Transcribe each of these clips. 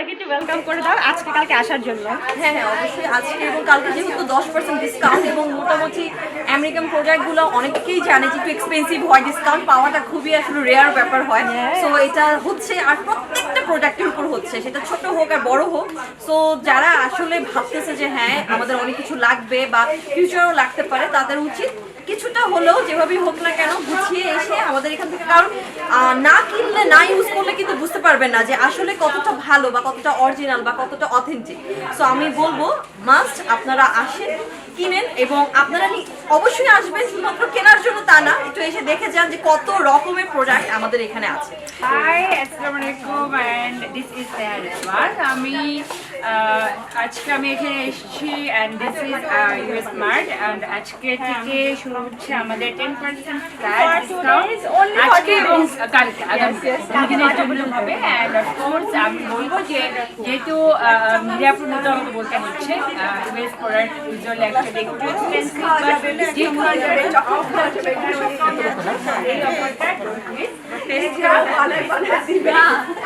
সবাইকে একটু ওয়েলকাম করে দাও আজকে কালকে আসার জন্য। হ্যাঁ হ্যাঁ অবশ্যই আজকে এবং কালকে যেহেতু 10% ডিসকাউন্ট এবং মোটামুটি আমেরিকান প্রোডাক্টগুলো অনেকেই জানে যে একটু এক্সপেন্সিভ হয়, ডিসকাউন্ট পাওয়াটা খুবই আসলে রেয়ার ব্যাপার হয়। সো এটা হচ্ছে আর প্রত্যেকটা প্রোডাক্টের উপর হচ্ছে, সেটা ছোট হোক আর বড় হোক। সো যারা আসলে ভাবতেছে যে হ্যাঁ আমাদের অনেক কিছু লাগবে বা ফিউচারও লাগতে পারে, তাদের উচিত কিছুটা হলেও যেভাবেই হোক না কেন গুছিয়ে এসে আমাদের এখান থেকে, কারণ না কিনলে না ইউজ করলে কিন্তু বুঝতে পারবেন না যে আসলে কতটা ভালো বা কতটা অরিজিনাল বা কতটা অথেন্টিক। সো আমি বলবো মাস্ট আপনারা আসেন, কিনেন এবং আপনারা অবশ্যই আসবেন শুধুমাত্র কেনার জন্য তা না, একটু এসে দেখে যান যে কত রকমের প্রোডাক্ট আমাদের এখানে আছে। Hi, Assalamualaikum and this is Seher Rizwan. আমি আজকে আমি এখানে এসেছি and this is US Mart and আজকে থেকে শুরু হচ্ছে আমাদের 10% flat discount আজকে এবং কালকে আগামী দিনের জন্য হবে and of course আমি বলবো যে যেহেতু মিরাপুর মতো আমাকে বলতে হচ্ছে US প্রোডাক্ট ইউজুয়ালি একটা একটু এক্সপেন্সিভ বাট যে এই অফারটা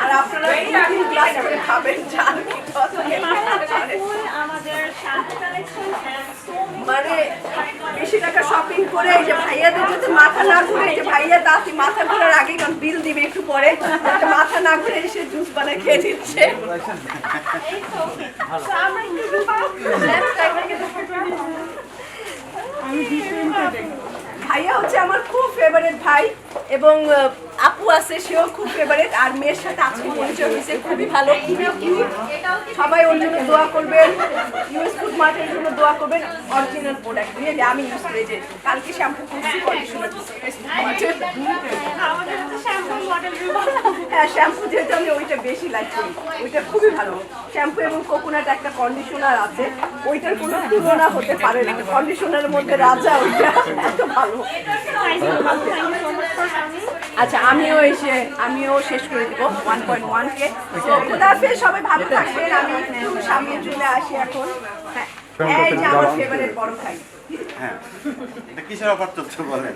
আর আপনারা খাবেন মানে বেশি টাকা শপিং করে এই যে ভাইয়াদের যদি মাথা না ঘুরে, যে ভাইয়া তাঁতি মাথা ঘোরার আগে কারণ বিল দিবে একটু পরে, মাথা না ঘুরে এসে জুস বানিয়ে খেয়ে দিচ্ছে। ভাইয়া হচ্ছে আমার খুব ফেভারিট ভাই এবং আপু আছে সেও খুব ফেভারিট, আর মেয়ের সাথে আজকে পরিচয় হয়েছে, খুবই ভালো। সবাই ওর জন্য দোয়া করবেন, ইউএস ফুড মার্টের জন্য দোয়া করবেন। অরিজিনাল প্রোডাক্ট রিয়েলি আমি ইউজ করি, যে কালকে শ্যাম্পু করছি, কন্ডিশনার হ্যাঁ শ্যাম্পু যেহেতু আমি ওইটা বেশি লাইক করি, ওইটা খুবই ভালো শ্যাম্পু এবং কোকোনাট একটা কন্ডিশনার আছে, ওইটার কোনো তুলনা হতে পারে না। কন্ডিশনারের মধ্যে রাজা ওইটা এত ভালো। আচ্ছা আমিও শেষ করে দিব 1.1K। খোদাহাফেজ, সবাই ভালো থাকবেন। আমি একটু সামনে চলে আসি এখন। হ্যাঁ এই যে আমার ফেভারিট বড় ভাই। হ্যাঁ, এটা কিসের অফার চলছে বলেন?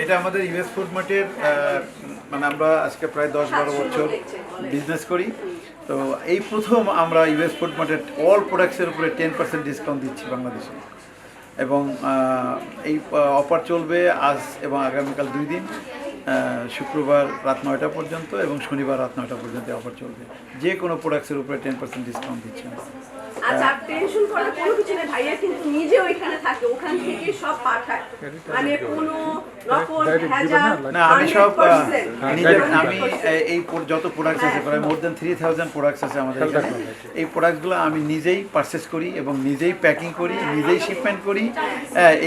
এটা আমাদের ইউএস ফুড মার্টের মানে আমরা আজকে প্রায় 10-12 বছর বিজনেস করি। তো এই প্রথম আমরা ইউএস ফুড মার্টের অল প্রোডাক্টসের উপরে 10% ডিসকাউন্ট দিচ্ছি বাংলাদেশে, এবং এই অফার চলবে আজ এবং আগামীকাল 2 দিন, শুক্রবার রাত 9টা পর্যন্ত এবং শনিবার রাত 9টা পর্যন্ত অফার চলবে। যে কোনো প্রোডাক্টসের উপরে 10% ডিসকাউন্ট দিচ্ছি। আচ্ছা টেনশন করার কোনো কিছু নেই, ভাইয়া কিন্তু নিজে ওইখানে থাকে, ওখান থেকে সব পাঠায়, মানে কোনো রকম ভেজাল না, আমি সব 100% নিজের আমি এই যত প্রোডাক্টস আছে প্রায় মোর দেন 3000 প্রোডাক্টস আছে আমাদের এখানে। এই প্রোডাক্টগুলো আমি নিজেই পারচেস করি এবং নিজেই প্যাকিং করি, নিজেই শিপমেন্ট করি।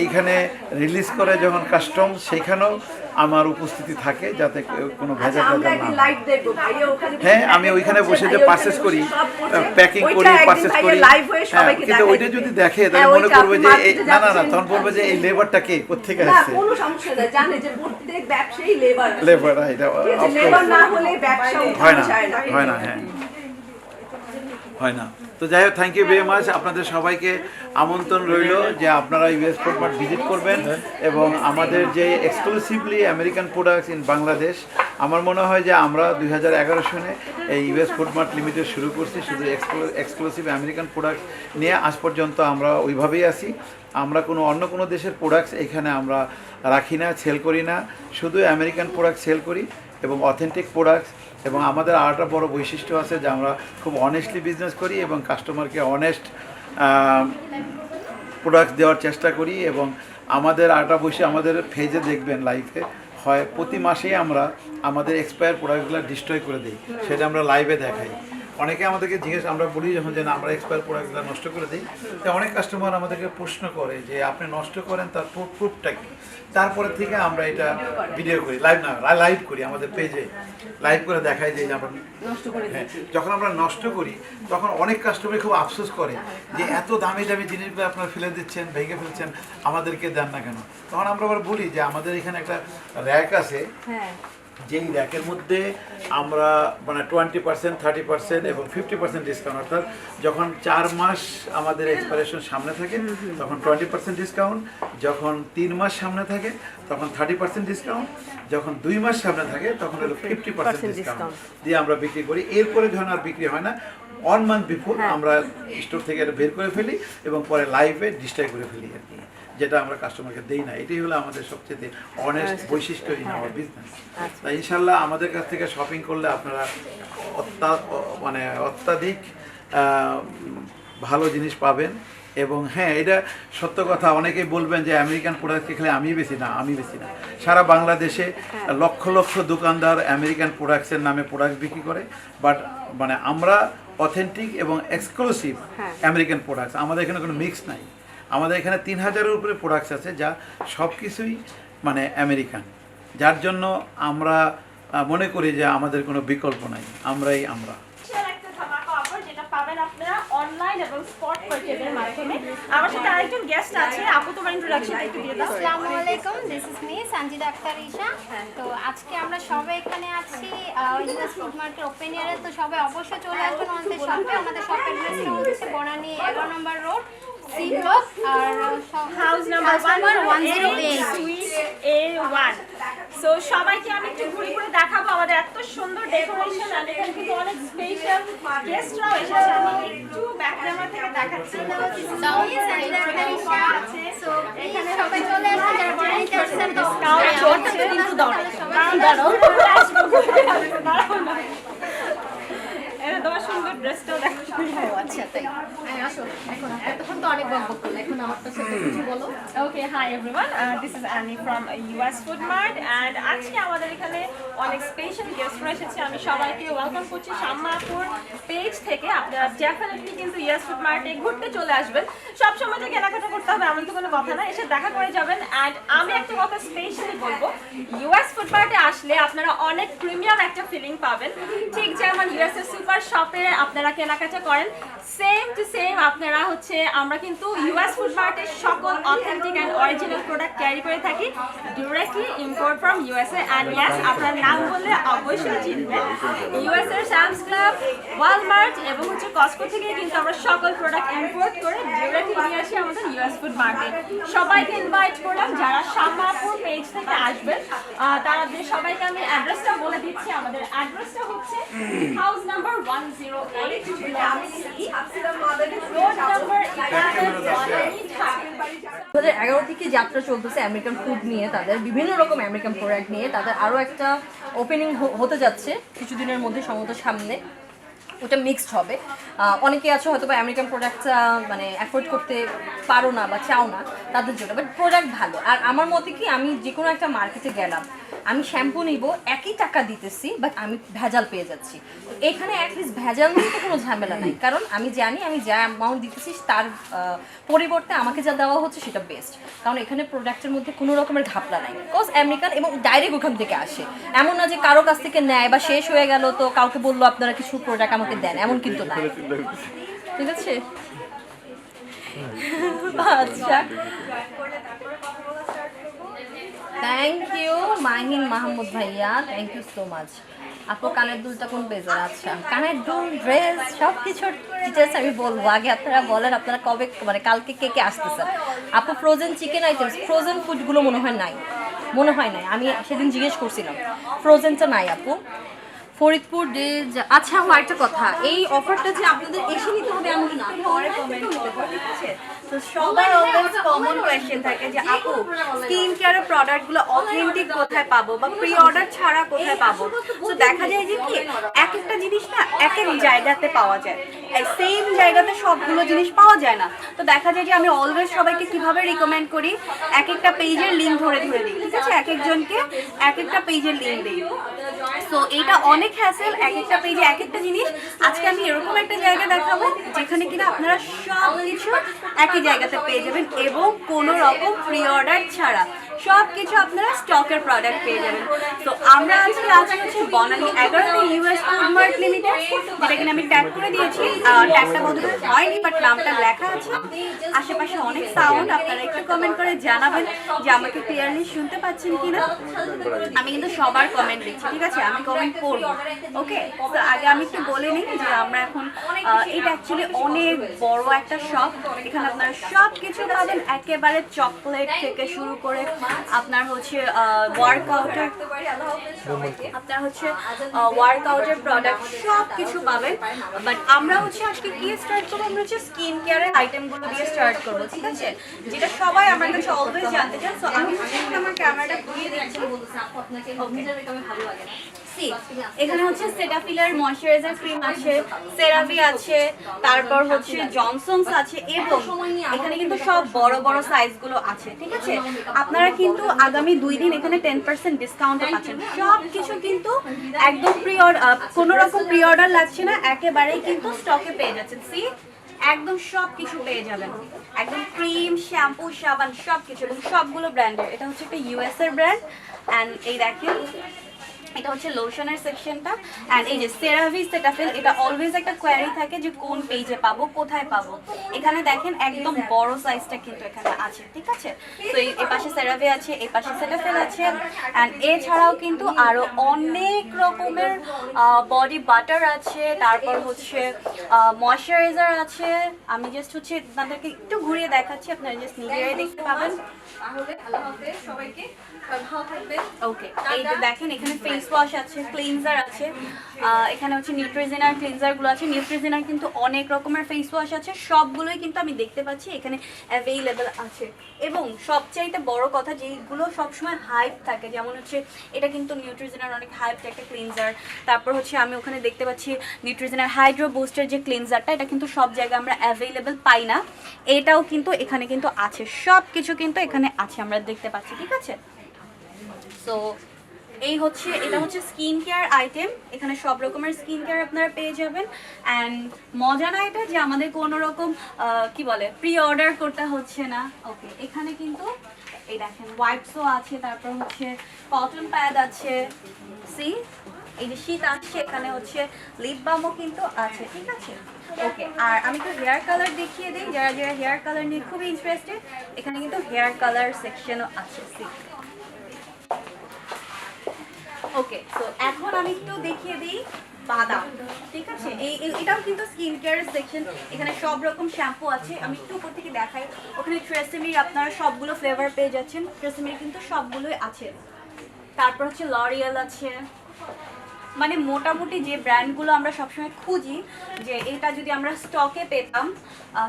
এইখানে রিলিজ করে যখন কাস্টম, সেইখানেও আমার উপস্থিতি থাকে যাতে কোনো ভেজাল না হয়। হ্যাঁ, আমি ওইখানে বসে যে পারচেস করি, প্যাকিং করি, পারচেস করি, কিন্তু ওইটা যদি দেখে তাহলে মনে করবে যে না না না, তখন বলবে যে এই লেবারটা কে, কোত্থেকে আসছে। কোনো সমস্যা নেই, জানে যে প্রত্যেক ব্যবসায়ী লেবার, এটা লেবার না হলে ব্যবসা হয় না, যায় না। হ্যাঁ হয় না। তো যাই হোক, থ্যাংক ইউ ভেরি মাচ। আপনাদের সবাইকে আমন্ত্রণ রইল যে আপনারা ইউএস ফুড মার্ট ভিজিট করবেন এবং আমাদের যে exclusively American products in Bangladesh, আমার মনে হয় যে আমরা 2011 সনে এই ইউএস ফুড মার্ট লিমিটেড শুরু করছি শুধু এক্সক্লুসিভ আমেরিকান প্রোডাক্ট নিয়ে। আজ পর্যন্ত আমরা ওইভাবেই আছি। আমরা অন্য কোনো দেশের প্রোডাক্টস এখানে আমরা রাখি না, সেল করি না, শুধু আমেরিকান প্রোডাক্ট সেল করি এবং অথেন্টিক প্রোডাক্টস। এবং আমাদের আরেকটা বড় বৈশিষ্ট্য আছে যে আমরা খুব অনেস্টলি বিজনেস করি এবং কাস্টমারকে অনেস্ট প্রোডাক্ট দেওয়ার চেষ্টা করি। এবং আমাদের আরেকটা বৈশিষ্ট্য, আমাদের পেজে দেখবেন লাইভে হয় প্রতি মাসেই আমরা আমাদের এক্সপায়ার প্রোডাক্টগুলো ডিস্ট্রয় করে দিই, সেটা আমরা লাইভে দেখাই। অনেকে আমাদেরকে জিজ্ঞেস, আমরা বলি যখন যে না আমরা এক্সপায়ার প্রোডাক্টগুলো নষ্ট করে দিই, তো অনেক কাস্টমার আমাদেরকে প্রশ্ন করে যে আপনি নষ্ট করেন তার প্রুফটা কি। তারপরে থেকে আমরা এটা ভিডিও করি, লাইভ করি আমাদের পেজে, লাইভ করে দেখাই যে আমরা হ্যাঁ, যখন আমরা নষ্ট করি তখন অনেক কাস্টমার খুব আফসোস করে যে এত দামি দামি জিনিসগুলো আপনারা ফেলে দিচ্ছেন, ভেঙে ফেলছেন, আমাদেরকে দেন না কেন। তখন আমরা আবার বলি যে আমাদের এখানে একটা র্যাক আছে, যেই র্যাকের মধ্যে আমরা মানে 20%, 30% এবং 50% ডিসকাউন্ট, অর্থাৎ যখন 4 মাস আমাদের এক্সপায়ারেশন সামনে থাকে তখন 20% ডিসকাউন্ট, যখন 3 মাস সামনে থাকে তখন 30% ডিসকাউন্ট, যখন 2 মাস সামনে থাকে তখন হলো 50% ডিসকাউন্ট দিয়ে আমরা বিক্রি করি। এরপরে যখন আর বিক্রি হয় না, 1 মান্থ বিফোর আমরা স্টোর থেকে এটা বের করে ফেলি এবং পরে লাইভে ডিস্ট্রাই করে ফেলি আর কি, যেটা আমরা কাস্টমারকে দেই না। এটাই হলো আমাদের সবচেয়ে অনেস্ট বৈশিষ্ট্য ইন আওয়ার বিজনেস। তাই ইনশাল্লাহ আমাদের কাছ থেকে শপিং করলে আপনারা মানে অত্যাধিক ভালো জিনিস পাবেন। এবং হ্যাঁ, এটা সত্য কথা, অনেকেই বলবেন যে আমেরিকান প্রোডাক্ট খেলে আমি বেশি না। সারা বাংলাদেশে লক্ষ লক্ষ দোকানদার আমেরিকান প্রোডাক্টসের নামে প্রোডাক্ট বিক্রি করে, বাট মানে আমরা অথেন্টিক এবং এক্সক্লুসিভ আমেরিকান প্রোডাক্টস। আমাদের এখানে কোনো মিক্স নাই। আমাদের এখানে 3000-এর উপরে প্রোডাক্টস আছে যা সব কিছুই মানে আমেরিকান, যার জন্য আমরা মনে করি যে আমাদের কোনো বিকল্প নাই, আমরাই আমরা। একটা ধামাকা অফার যেটা পাবেন আপনারা অনলাইন এবং স্পট পারচেজের মাধ্যমে। আমার সাথে আরেকজন গেস্ট আছে, আপু তোমার ইন্ট্রোডাকশন একটু দিয়ে দাও। আসসালামু আলাইকুম, this is me Sanjida Akter Isha. তো আজকে আমরা সবাই এখানে আছি ইউএস ফুড মার্কেট ওপেন এয়ারে। তো সবাই অবশ্যই চলে আসবেন আমাদের শপে। আমাদের শপ অ্যাড্রেসটা হচ্ছে Banani 11 number road, C block, আর house number 108 suite A1। So সবাইকে আমি একটু ঘুরে ঘুরে দেখাবো আমাদের এত সুন্দর ডেকোরেশন, আর এখানে কিন্তু অনেক স্পেশাল গেস্টরাও এসেছে। আমি একটু ব্যাক ক্যামেরা থেকে দেখাচ্ছি। সঞ্জিদা আক্তার ঈশা। সো এখানে সবাই চলে আসবেন যারা বনানীতে আসছেন। তো জোরটা কিন্তু দাও, তোমার সুন্দর ড্রেসটাও দেখো। আচ্ছা, তাই আসো। এখন এতক্ষণ তো অনেক বকবক করলে, এখন আমারটা সাথে কিছু বলো। Okay, hi everyone. This is Annie from US Food Mart, and আজকে আমাদের এখানে অনেক স্পেশাল গেস্টরা এসেছে। আমি সবাইকে ওয়েলকাম করছি শাম্মাপুর পেজ থেকে। আপনারা ডেফিনেটলি কিন্তু US Food Mart-এ ঘুরতে চলে আসবেন। সব সময় যে কেনাকাটা করতে হবে এমন তো কোনো কথা না, এসে দেখা করে যাবেন। অ্যান্ড আমি একটা কথা স্পেশালি বলবো, US Food Mart-এ আসলে আপনারা অনেক প্রিমিয়াম একটা ফিলিং পাবেন। ঠিক যেমন US এর সুপার শপে আপনারা কেনাকাটা করেন, সেম টু সেম আপনারা হচ্ছে আমরা কিন্তু US Food Mart-এর সকল authentic and original product carry করে থাকি, directly import from USA। And yes, আপনার নাম বললে অবশ্যই চিনবেন। US এর স্যামস ক্লাব, ওয়ালমার্ট এবং হচ্ছে কস্কো থেকে কিন্তু আমরা সকল প্রোডাক্ট ইম্পোর্ট করে ডিরেক্টলি নিয়ে আসি আমাদের US Food Mart-এ। সবাইকে ইনভাইট করলাম যারা শাম্মাপুর পেজ থেকে আসবেন, তাদের সবাইকে আমি অ্যাড্রেসটা বলে দিচ্ছি। আমাদের অ্যাড্রেসটা হচ্ছে হাউস নাম্বার 108, রোড নাম্বার 2011 থেকে যাত্রা চলতেছে আমেরিকান ফুড নিয়ে, তাদের বিভিন্ন রকম আমেরিকান প্রোডাক্ট নিয়ে। তাদের আরও একটা ওপেনিং হতে যাচ্ছে কিছুদিনের মধ্যে, সম্ভবত সামনে। ওটা মিক্সড হবে। অনেকে আছে হয়তো বা আমেরিকান প্রোডাক্টটা মানে অ্যাফোর্ড করতে পারো না বা চাও না, তাদের জন্য বাট প্রোডাক্ট ভালো। আর আমার মতে কি, আমি যে কোনো একটা মার্কেটে গেলাম, আমি শ্যাম্পু নিব, একই টাকা দিতেছি, বাট আমি ভেজাল পেয়ে যাচ্ছি। তো এখানে অ্যাটলিস্ট ভেজাল নিয়ে তো কোনো ঝামেলা নাই, কারণ আমি জানি আমি যা অ্যামাউন্ট দিতেছি তার পরিবর্তে আমাকে যা দেওয়া হচ্ছে সেটা বেস্ট। কারণ এখানে প্রোডাক্টের মধ্যে কোনো রকমের ঘাপলা নাই, বিকজ আমেরিকান এবং ডাইরেক্ট ওখান থেকে আসে। এমন না যে কারো কাছ থেকে নেয় বা শেষ হয়ে গেল তো কাউকে বললো আপনারা কিছু প্রোডাক্ট আমাকে দেন, এমন কিন্তু না। ঠিক আছে, আচ্ছা, থ্যাংক ইউ মাহিন মাহমুদ ভাইয়া, থ্যাংক ইউ সো মাচ। আপু কানের দুলটা কোন পেজের? আচ্ছা, কানের দুল, ড্রেস, সব কিছুর ডিটেলস আমি বলবো। আগে আপনারা বলেন আপনারা কবে মানে কালকে কে কে আসতেছেন। আপু ফ্রোজেন চিকেন আইটেমস, ফ্রোজেন ফুডগুলো মনে হয় নাই, আমি সেদিন জিজ্ঞেস করছিলাম, ফ্রোজেনটা নাই আপু। ফরিদপুর ডে, আচ্ছা আমার একটা কথা, এই অফারটা যে আপনাদের এসে নিতে হবে এমন না, পরে কমেন্ট করতে পারেন, ঠিক আছে? তো সবার অলওয়েজ কমন কোয়েশ্চেন থাকে যে আপু স্কিন কেয়ারের প্রোডাক্টগুলো অথেন্টিক কোথায় পাবো বা প্রি অর্ডার ছাড়া কোথায় পাবো। তো দেখা যায় যে কি এক একটা জিনিস না এক এক জায়গাতে পাওয়া যায়, সেম জায়গাতে সবগুলো জিনিস পাওয়া যায় না। তো দেখা যায় যে আমি অলওয়েজ সবাইকে কিভাবে রিকমেন্ড করি, এক একটা পেজের লিঙ্ক ধরে ধরে দিই, ঠিক আছে? এক একজনকে এক একটা পেজের লিঙ্ক দিই। সো এইটা অনেক হ্যাসেল, এক একটা পেজে এক একটা জিনিস। আজকে আমি এরকম একটা জায়গা দেখাবো যেখানে কিনা আপনারা সব কিছু একই জায়গাতে পেয়ে যাবেন এবং কোনো রকম প্রি অর্ডার ছাড়া সব কিছু আপনারা স্টকের প্রোডাক্ট পেয়ে যাবেন। তো আমরা আজকে আছি হচ্ছে Banani 11 US food mart limited, যেটা কিনা আমি ট্যাগ করে দিয়েছি। ট্যাগটা বোধহয় হয়নি, বাট নামটা লেখা আছে। আশেপাশে অনেক সাউন্ড, আপনারা একটু কমেন্ট করে জানাবেন যে আমাকে ক্লিয়ারলি শুনতে পাচ্ছেন কিনা। আমি কিন্তু সবার কমেন্ট দিচ্ছি, ঠিক আছে? আমি কমেন্ট করব, ওকে? তো আগে আমি একটু বলে নিই যে আমরা এখন এটা অ্যাকচুয়ালি অনেক বড় একটা শপ। এখানে আপনারা সব কিছু পাবেন, একেবারে চকলেট থেকে শুরু করে আপনার হচ্ছে ওয়ার্কআউটের ওয়ার্কআউটের প্রোডাক্ট সব কিছু পাবেন। বাট আমরা হচ্ছে আজকে কি স্টার্ট করবো, আমরা হচ্ছে স্কিন কেয়ারের আইটেমগুলো দিয়ে স্টার্ট করবো, ঠিক আছে? যেটা সবাই আমার কাছে অলওয়েজ জানতে চান। সো আমি হচ্ছে আমার ক্যামেরাটা ঘুরিয়ে দিচ্ছি। এখানে হচ্ছে সেটাফিলার ময়শ্চারাইজার ক্রিম আছে, সেরাভি আছে, তারপর হচ্ছে জনসনস আছে, এবং এখানে কিন্তু সব বড় বড় সাইজগুলো আছে, ঠিক আছে? আপনারা কিন্তু আগামী 2 দিন এখানে 10% ডিসকাউন্টে পাচ্ছেন। সব কিছু কিন্তু একদম কোনো রকম প্রি অর্ডার লাগছে না, একেবারেই কিন্তু স্টকে পেয়ে যাচ্ছেন। সি একদম সব কিছু পেয়ে যাবেন, একদম ক্রিম, শ্যাম্পু, সাবান সব কিছু, এবং সবগুলো ব্র্যান্ডের। এটা হচ্ছে একটা ইউএস এর ব্র্যান্ড। অ্যান্ড এই দেখেন, এটা হচ্ছে লোশনের সেকশনটা। অ্যান্ড এই যে সেরাভি সেটাফিল, এটা অলওয়েজ একটা কোয়ারি থাকে যে কোন পেজে পাবো, কোথায় পাবো। এখানে দেখেন একদম বড় সাইজটা কিন্তু এখানে আছে, ঠিক আছে? তো এই পাশে সেরাভি আছে, এই পাশে সেটাফিল আছে। অ্যান্ড এছাড়াও কিন্তু আরো অনেক রকমের বডি বাটার আছে, তারপর হচ্ছে ময়শ্চারাইজার আছে। আমি জাস্ট হচ্ছে আপনাদেরকে একটু ঘুরিয়ে দেখাচ্ছি, আপনারা জাস্ট নিজেরাই দেখতে পাবেন। সবাইকে ওকে, এই যে দেখেন এখানে ফেস ওয়াশ আছে, ক্লিনজার আছে, এখানে হচ্ছে নিউট্রিজেনার ক্লিনজার গুলো আছে। নিউট্রিজেনার কিন্তু অনেক রকমের ফেস ওয়াশ আছে, সবগুলোই কিন্তু আমি দেখতে পাচ্ছি এখানে অ্যাভেইলেবল আছে। এবং সবচাইতে বড় কথা, যেগুলো সবসময় হাইপ থাকে, যেমন হচ্ছে এটা কিন্তু নিউট্রিজেনার অনেক হাইপ একটা ক্লিনজার। তারপর হচ্ছে আমি ওখানে দেখতে পাচ্ছি নিউট্রিজেনার হাইড্রো বুস্টার যে ক্লিনজারটা, এটা কিন্তু সব জায়গায় আমরা অ্যাভেইলেবল পাই না, এটাও কিন্তু এখানে কিন্তু আছে। সব কিছু কিন্তু এখানে আছে, আমরা দেখতে পাচ্ছি, ঠিক আছে? সো এই হচ্ছে, এটা হচ্ছে স্কিন কেয়ার আইটেম। এখানে সব রকমের স্কিন কেয়ার আপনারা পেয়ে যাবেন। অ্যান্ড মজা না এটা যে আমাদের কোনো রকম কি বলে প্রি অর্ডার করতে হচ্ছে না। ওকে, এখানে কিন্তু এই দেখেন ওয়াইপসও আছে, তারপর হচ্ছে কটন প্যাড আছে। সি এই যে শীত আসছে, এখানে হচ্ছে লিপ বামও কিন্তু আছে, ঠিক আছে? ওকে, আর আমি তো হেয়ার কালার দেখিয়ে দিই, যারা যারা হেয়ার কালার নিয়ে খুবই ইন্টারেস্টেড, এখানে কিন্তু হেয়ার কালার সেকশনও আছে। সি ওকে, তো এখন আমি একটু দেখিয়ে দিই বাদাম, ঠিক আছে? এটাও কিন্তু স্কিন কেয়ারের সেকশন। এখানে সব রকম শ্যাম্পু আছে, আমি একটু উপর থেকে দেখাই। ওখানে ট্রেসেমির আপনারা সবগুলো ফ্লেভার পেয়ে যাচ্ছেন, ট্রেসেমির কিন্তু সবগুলোই আছে। তারপর হচ্ছে লরিয়াল আছে, মানে মোটামুটি যে ব্র্যান্ডগুলো আমরা সবসময় খুঁজি যে এটা যদি আমরা স্টকে পেতাম,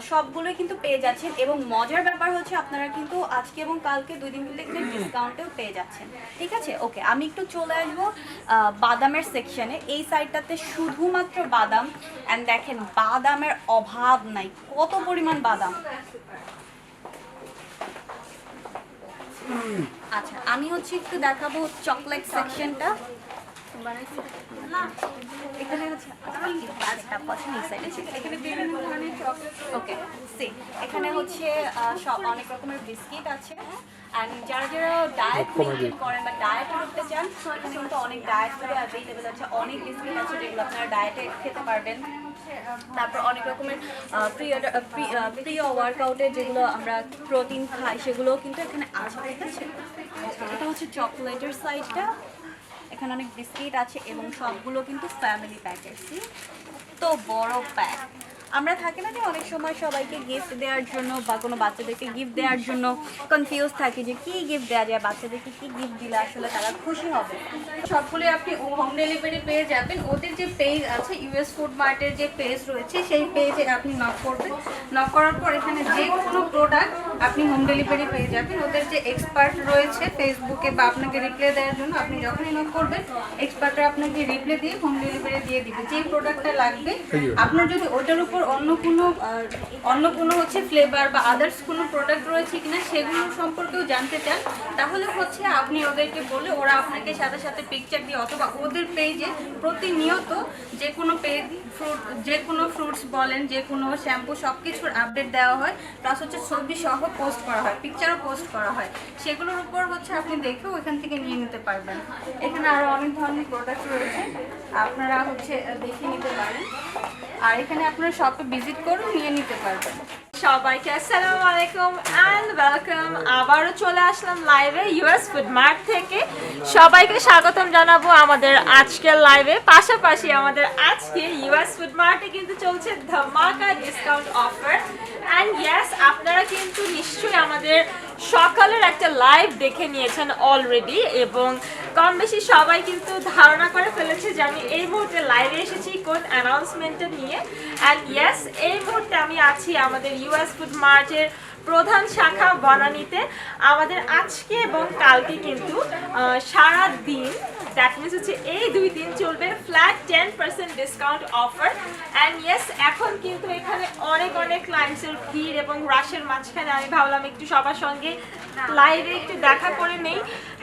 সবগুলোই কিন্তু পেয়ে যাচ্ছেন। এবং মজার ব্যাপার হচ্ছে আপনারা কিন্তু আজকে এবং কালকে 2 দিন কিন্তু একটা ডিসকাউন্টেও পেয়ে যাচ্ছেন, ঠিক আছে? ওকে, আমি একটু চলে আসবো বাদামের সেকশনে। এই সাইডটাতে শুধুমাত্র বাদাম। অ্যান্ড দেখেন বাদামের অভাব নাই, কত পরিমাণ বাদাম। আচ্ছা, আমি হচ্ছে একটু দেখাবো চকলেট সেকশনটা। এখানে হচ্ছে ওকে, সি এখানে হচ্ছে সব অনেক রকমের বিস্কিট আছে। অ্যান্ড যারা যারা ডায়েট মেনটেন করেন বা ডায়েট করতে চান, এখানে কিন্তু অনেক ডায়েট ফুডে অ্যাভেলেবেল আছে, অনেক বিস্কিট আছে যেগুলো আপনারা ডায়েটে খেতে পারবেন। তারপর অনেক রকমের প্রি ওয়ার্কআউটে যেগুলো আমরা প্রোটিন খাই, সেগুলোও কিন্তু এখানে আছে, ঠিক আছে? এটা হচ্ছে চকলেটের সাইডটা। এখানে অনেক বিস্কিট আছে এবং সবগুলো কিন্তু ফ্যামিলি প্যাকেজ। তো বড় প্যাক আমরা থাকি না যে অনেক সময় সবাইকে গিফট দেওয়ার জন্য বা কোনো বাচ্চাদেরকে গিফট দেওয়ার জন্য কনফিউজ থাকি যে কী গিফট দেওয়া যায়, বাচ্চাদেরকে কী গিফট দিলে আসলে তারা খুশি হবে। সবগুলো আপনি হোম ডেলিভারি পেয়ে যাবেন। ওদের যে পেজ আছে, ইউএস ফুড মার্টের যে পেজ রয়েছে, সেই পেজে আপনি নক করবেন। নক করার পর এখানে যে কোনো প্রোডাক্ট আপনি হোম ডেলিভারি পেয়ে যাবেন। ওদের যে এক্সপার্ট রয়েছে ফেসবুকে বা আপনাকে রিপ্লাই দেওয়ার জন্য, আপনি যখনই নক করবেন এক্সপার্টরা আপনাকে রিপ্লাই দিয়ে হোম ডেলিভারি দিয়ে দিবে। যে প্রোডাক্টটা লাগবে, আপনার যদি ওটার উপর অন্য কোনো হচ্ছে ফ্লেভার বা আদার্স কোনো প্রোডাক্ট রয়েছে কিনা সেগুলো সম্পর্কেও জানতে চান, তাহলে হচ্ছে আপনি ওদেরকে বলে ওরা আপনাকে সাথে সাথে পিকচার দিয়ে, অথবা ওদের পেজে প্রতিনিয়ত যে কোনো ফ্রুটস বলেন, যে কোনো শ্যাম্পু সব কিছুর আপডেট দেওয়া হয়। প্লাস হচ্ছে ছবি সহ পোস্ট করা হয়, পিকচারও পোস্ট করা হয়, সেগুলোর উপর হচ্ছে আপনি দেখেও এখান থেকে নিয়ে নিতে পারবেন। এখানে আরও অনেক ধরনের প্রোডাক্ট রয়েছে, আপনারা হচ্ছে দেখে নিতে পারেন, আর এখানে আপনারা শপে ভিজিট করুন, নিয়ে নিতে পারবেন। সবাইকে আসসালামু আলাইকুম এন্ড ওয়েলকাম। আবারও চলে আসলাম লাইভে ইউএস ফুড মার্ট থেকে। সবাইকে স্বাগতম জানাবো আমাদের আজকের লাইভে। পাশাপাশি আমাদের আজকে ইউএস ফুড মার্টে কিন্তু চলছে ধামাকা ডিসকাউন্ট অফার। অ্যান্ড ইয়েস, আপনারা কিন্তু নিশ্চয়ই আমাদের সকালের একটা লাইভ দেখে নিয়েছেন অলরেডি, এবং কম বেশি সবাই কিন্তু ধারণা করে ফেলেছে যে আমি এই মুহূর্তে লাইভে এসেছি কোন অ্যানাউন্সমেন্টটা নিয়ে। অ্যান্ড ইয়েস, এই মুহূর্তে আমি আছি আমাদের ইউএস ফুড মার্টের প্রধান শাখা বনানীতে। আমাদের আজকে এবং কালকে কিন্তু সারা দিন, দ্যাট মিনস হচ্ছে এই 2 দিন চলবে flat 10% discount offer. And yes, এখন কিন্তু এখানে অনেক অনেক ক্লায়েন্টসের ভিড় এবং রাশের মাঝখানে আমি ভাবলাম একটু সবার সঙ্গে লাইভে একটু দেখা করে নেই,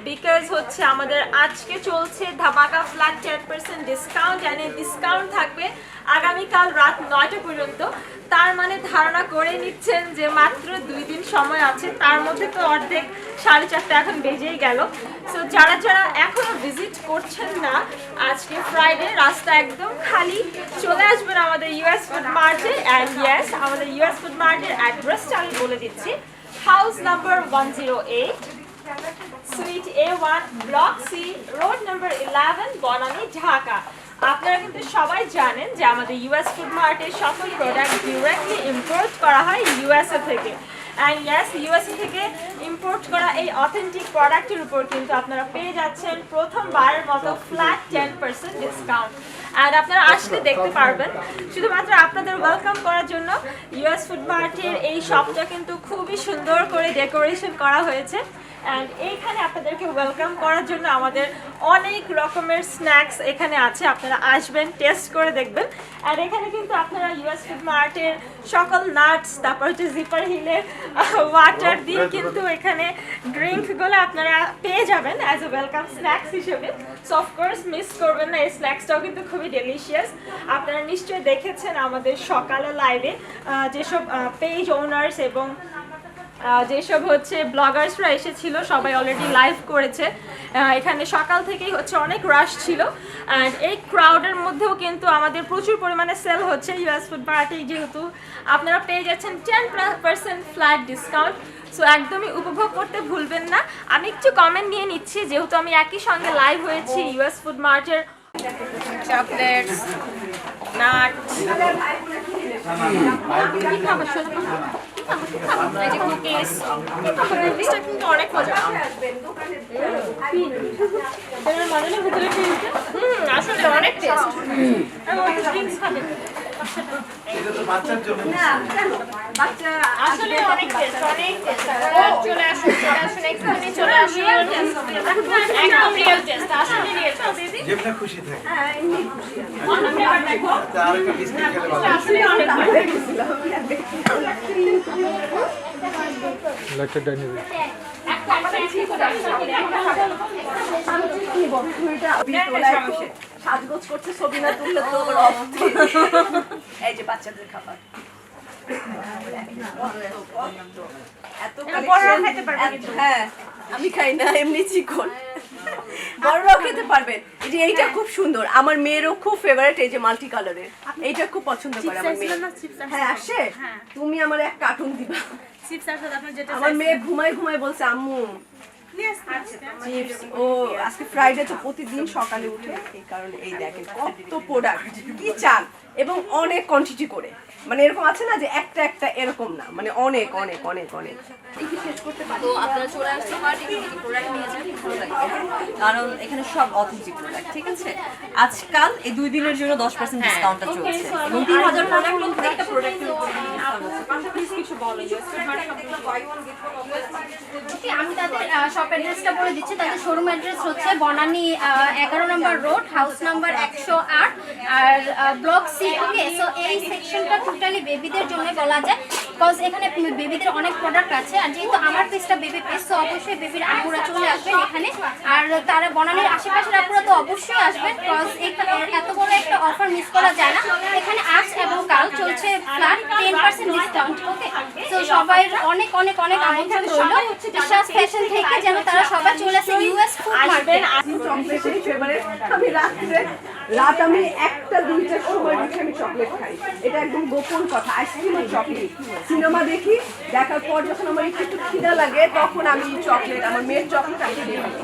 বিকজ হচ্ছে আমাদের আজকে চলছে ধামাকা ফ্ল্যাট 10% ডিসকাউন্ট। অ্যান্ড এই ডিসকাউন্ট থাকবে আগামীকাল রাত 9টা পর্যন্ত। তার মানে ধারণা করে নিচ্ছেন যে মাত্র 2 দিন সময় আছে, তার মধ্যে তো অর্ধেক 4:30 এখন বেজেই গেল। সো যারা যারা এখনো ভিজিট করছেন না, আজকে ফ্রাইডে, রাস্তা একদম খালি, চলে আসবেন আমাদের ইউএস ফুড মার্টে। অ্যান্ড ইয়েস, আমাদের ইউএস ফুড মার্টের অ্যাড্রেসটা আমি বলে দিচ্ছি। House number 108, suite A1, block C, road number 11, Banani, Dhaka. আপনারা কিন্তু সবাই জানেন যে আমাদের ইউএস ফুড মার্টের সকল প্রোডাক্ট ডিরেক্টলি ইম্পোর্ট করা হয় ইউএসএ থেকে। অ্যান্ড ইয়েস, ইউএসএ থেকে ইম্পোর্ট করা এই অথেন্টিক প্রোডাক্টের উপর কিন্তু আপনারা পেয়ে যাচ্ছেন প্রথমবারের মতো ফ্ল্যাট 10% ডিসকাউন্ট। অ্যান্ড আপনারা আসলে দেখতে পারবেন, শুধুমাত্র আপনাদের ওয়েলকাম করার জন্য ইউএস ফুড মার্টের এই শপটা কিন্তু খুবই সুন্দর করে ডেকোরেশন করা হয়েছে। অ্যান্ড এইখানে আপনাদেরকে ওয়েলকাম করার জন্য আমাদের অনেক রকমের স্ন্যাক্স এখানে আছে, আপনারা আসবেন, টেস্ট করে দেখবেন। অ্যান্ড এখানে কিন্তু আপনারা ইউএস ফুড মার্টের সকল নাটস, তারপর হচ্ছে জিপার হিলের ওয়াটার দিয়ে কিন্তু এখানে ড্রিঙ্কগুলো আপনারা পেয়ে যাবেন অ্যাজ এ ওয়েলকাম স্ন্যাক্স হিসেবে। সো অফকোর্স মিস করবেন না, এই স্ন্যাক্সটাও কিন্তু খুবই ডেলিশিয়াস। আপনারা নিশ্চয়ই দেখেছেন আমাদের সকালে লাইভে যেসব পেজ ওনার্স এবং যেসব হচ্ছে ব্লগার্সরা এসেছিল, সবাই অলরেডি লাইভ করেছে। এখানে সকাল থেকেই হচ্ছে অনেক রাশ ছিল। অ্যান্ড এই ক্রাউডের মধ্যেও কিন্তু আমাদের প্রচুর পরিমাণে সেল হচ্ছে ইউএস ফুড মার্টে, যেহেতু আপনারা পেয়ে যাচ্ছেন 10% ফ্ল্যাট ডিসকাউন্ট। সো একদমই উপভোগ করতে ভুলবেন না। আমি একটু কমেন্ট নিয়ে নিচ্ছি, যেহেতু আমি একই সঙ্গে লাইভ হয়েছি ইউএস ফুড মার্টের। চকলেটস, নাট, এই যে কুকিজ, কুকিজটা কিন্তু অনেক মজা। আসলে অনেক টেস্ট। আসলে অনেক টেস্ট, অনেক টেস্ট। চলে আসুন, চলে আসুন, এখানে চলে আসুন, একদম রিয়েল টেস্ট, আসলে রিয়েল টেস্ট। যেটা খুশি থাকে। হ্যাঁ, এমনি খুশি। অন্য ফ্লেভার দেখো, আর একটা বিস্কিট খেলে ভালো। আসলে অনেক ভালো। লাইকটা ডাইনে দিই। সাজগোজ করছে, ছবি না তুললে তো এই যে বাচ্চাদের খাবার হ্যাঁ, আমি খাই না, এমনি চিকন, বড়রাও খেতে পারবেন। এই যে এইটা খুব সুন্দর, আমার মেয়েরও খুব ফেভারিট, এই যে মাল্টি কালারের, এইটা খুব পছন্দ করে আমার মেয়ে। হ্যাঁ আসে, তুমি আমার এক কার্টুন দিবা। আমার মেয়ে ঘুমায় ঘুমায় বলছে আম্মু চিপস। ও আজকে ফ্রাইডে তো প্রতিদিন সকালে উঠে, এই কারণে এই দেখেন কত প্রোডাক্ট, কি চান, এবং অনেক কোয়ান্টিটি করে, মানে এরকম আছে না যে একটা একটা, এরকম না, মানে অনেক অনেক অনেক অনেক। তো আপনারা চলে আসতে পারেন, এখানে প্রোডাক্ট নিয়ে যান, ভালো লাগবে, কারণ এখানে সব অথেন্টিক প্রোডাক্ট। ঠিক আছে, আজকাল এই 2 দিনের জন্য 10% ডিসকাউন্টটা চলছে এবং 3000 প্রোডাক্ট মধ্যে একটা প্রোডাক্টের উপর কিছু বলো। আমি তাদের শপ অ্যাড্রেসটা বলে দিচ্ছি। তাদের শোরুম অ্যাড্রেস হচ্ছে Banani 11 number road, house number 108, আর ব্লক সি। ওকে, সো এই সেকশনটা টোটালি বেবিদের জন্য বলা যায়। কজ এখানে বেবিদের অনেক প্রোডাক্ট আছে, আর যেহেতু আমার পেজটা বেবি পেজ, তো অবশ্যই বেবির আপুরা চলে আসবেন এখানে। আর তারা বনানীর আশেপাশের আপুরা তো অবশ্যই আসবেন, কজ এত বড় একটা অফার মিস করা যায় না। এখানে আজ এবং কাল চলছে ফ্ল্যাট 10% ডিসকাউন্ট। ওকে, তো সবাই অনেক অনেক অনেক আমন্ত্রণ রইল বিশ্বাস ফ্যাশন থেকে, যেন তারা সবাই চলে আসে ইউএস ফুড মার্কেট। চকলেটের ফেভারিট। আমি রাত আমি 1টা-2টার সময় উঠে আমি চকলেট খাই, এটা একদম গোপন কথা। আইসক্রিম আর চকলেট সিনেমা দেখি, দেখার পর যখন আমার একটু খিদা লাগে তখন আমি চকলেট, আমার মেয়ের চকলেট আমি খেয়ে ফেলি।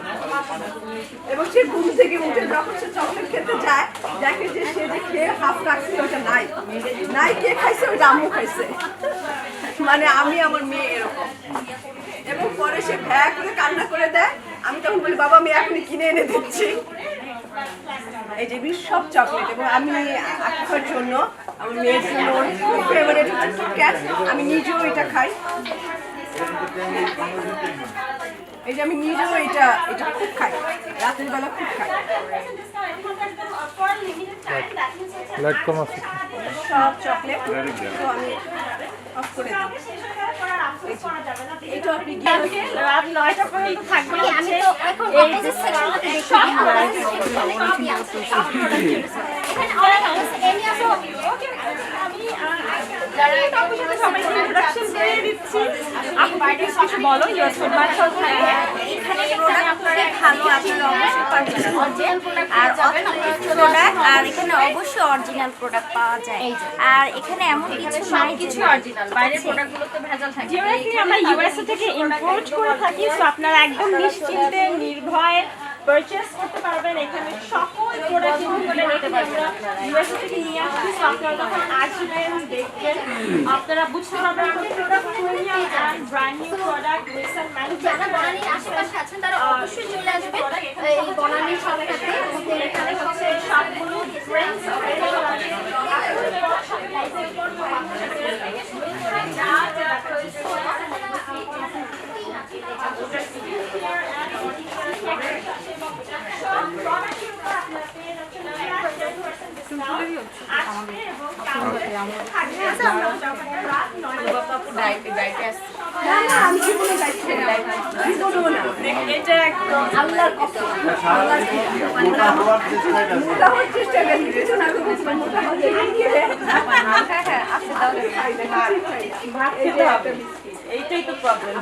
এবং সে ঘুম থেকে উঠে যখন সে চকলেট খেতে যায়, দেখে যে সে যে খেয়ে হাফ রাখছে ওটা নাই কে খাইছে, ওটা আম্মু খাইছে। মানে আমি আমার মেয়ে এরকম। এবং পরে সে ভ্যা করে কান্না করে দেয়, আমি তখন বলি বাবা আমি এখনই কিনে এনে দিচ্ছি। এই যে সব চকলেট, এবং আমি আঁকার জন্য আমার মেয়ের জন্য খুব ফেভারিট হচ্ছে কিটক্যাট। আমি নিজেও এটা খাই, এই যে আমি নিজেও এটা খুব খাই, রাতের বেলা খুব খাই। সব চকলেট তো আমি অফ করে দিই। এটা আপনি রাত 9টা পর্যন্ত থাকবে। আমি তো এখন অপোজিট সেকশনটা দেখি, এখানে অনেক আছে এনিয়া। তো সবাইকে ইন্ট্রোডাকশন দিয়ে দিচ্ছি। আপু বাইরে কিছু বলো, ইউএস ফুড মার্ট সম্পর্কে। এখানে প্রোডাক্ট আপনারা ভালো আপনারা অবশ্যই পাচ্ছেন, আর প্রোডাক্ট, আর এখানে অবশ্যই অরিজিনাল প্রোডাক্ট পাওয়া যায়। আর এখানে এমন কিছু নাই কিছু অরিজিনাল, বাইরের প্রোডাক্টগুলোতে ভেজাল থাকে। যেগুলো কি আমরা ইউএসএ থেকে ইম্পোর্ট করে থাকি, সো আপনারা একদম নিশ্চিন্তে নির্ভয়ে পারচেস করতে পারবেন। এখানে সকল প্রোডাক্ট করে নিতে পারবেন, ইউএসএ থেকে নিয়ে আসছি। সো আপনারা যখন আসবেন দেখবেন, আপনারা বুঝতে পারবেন product premium and brand new product recent যারা ম্যানুফ্যাকচার। বনানীর আশেপাশে আছেন তারা অবশ্যই চলে আসবেন এই বনানীর শপটাতে। এখানে হচ্ছে সবগুলো ফ্রেন্ডস অ্যাভেলেবল আছে। এটা একদম আল্লাহর কসম মোটা হওয়ার চেষ্টায় আছে। মোটা হওয়ার চেষ্টা করি, পেছনে আগে বলছিলাম মোটা হতে গিয়ে ভাত খেতে হবে। এইটাই তো প্রবলেম।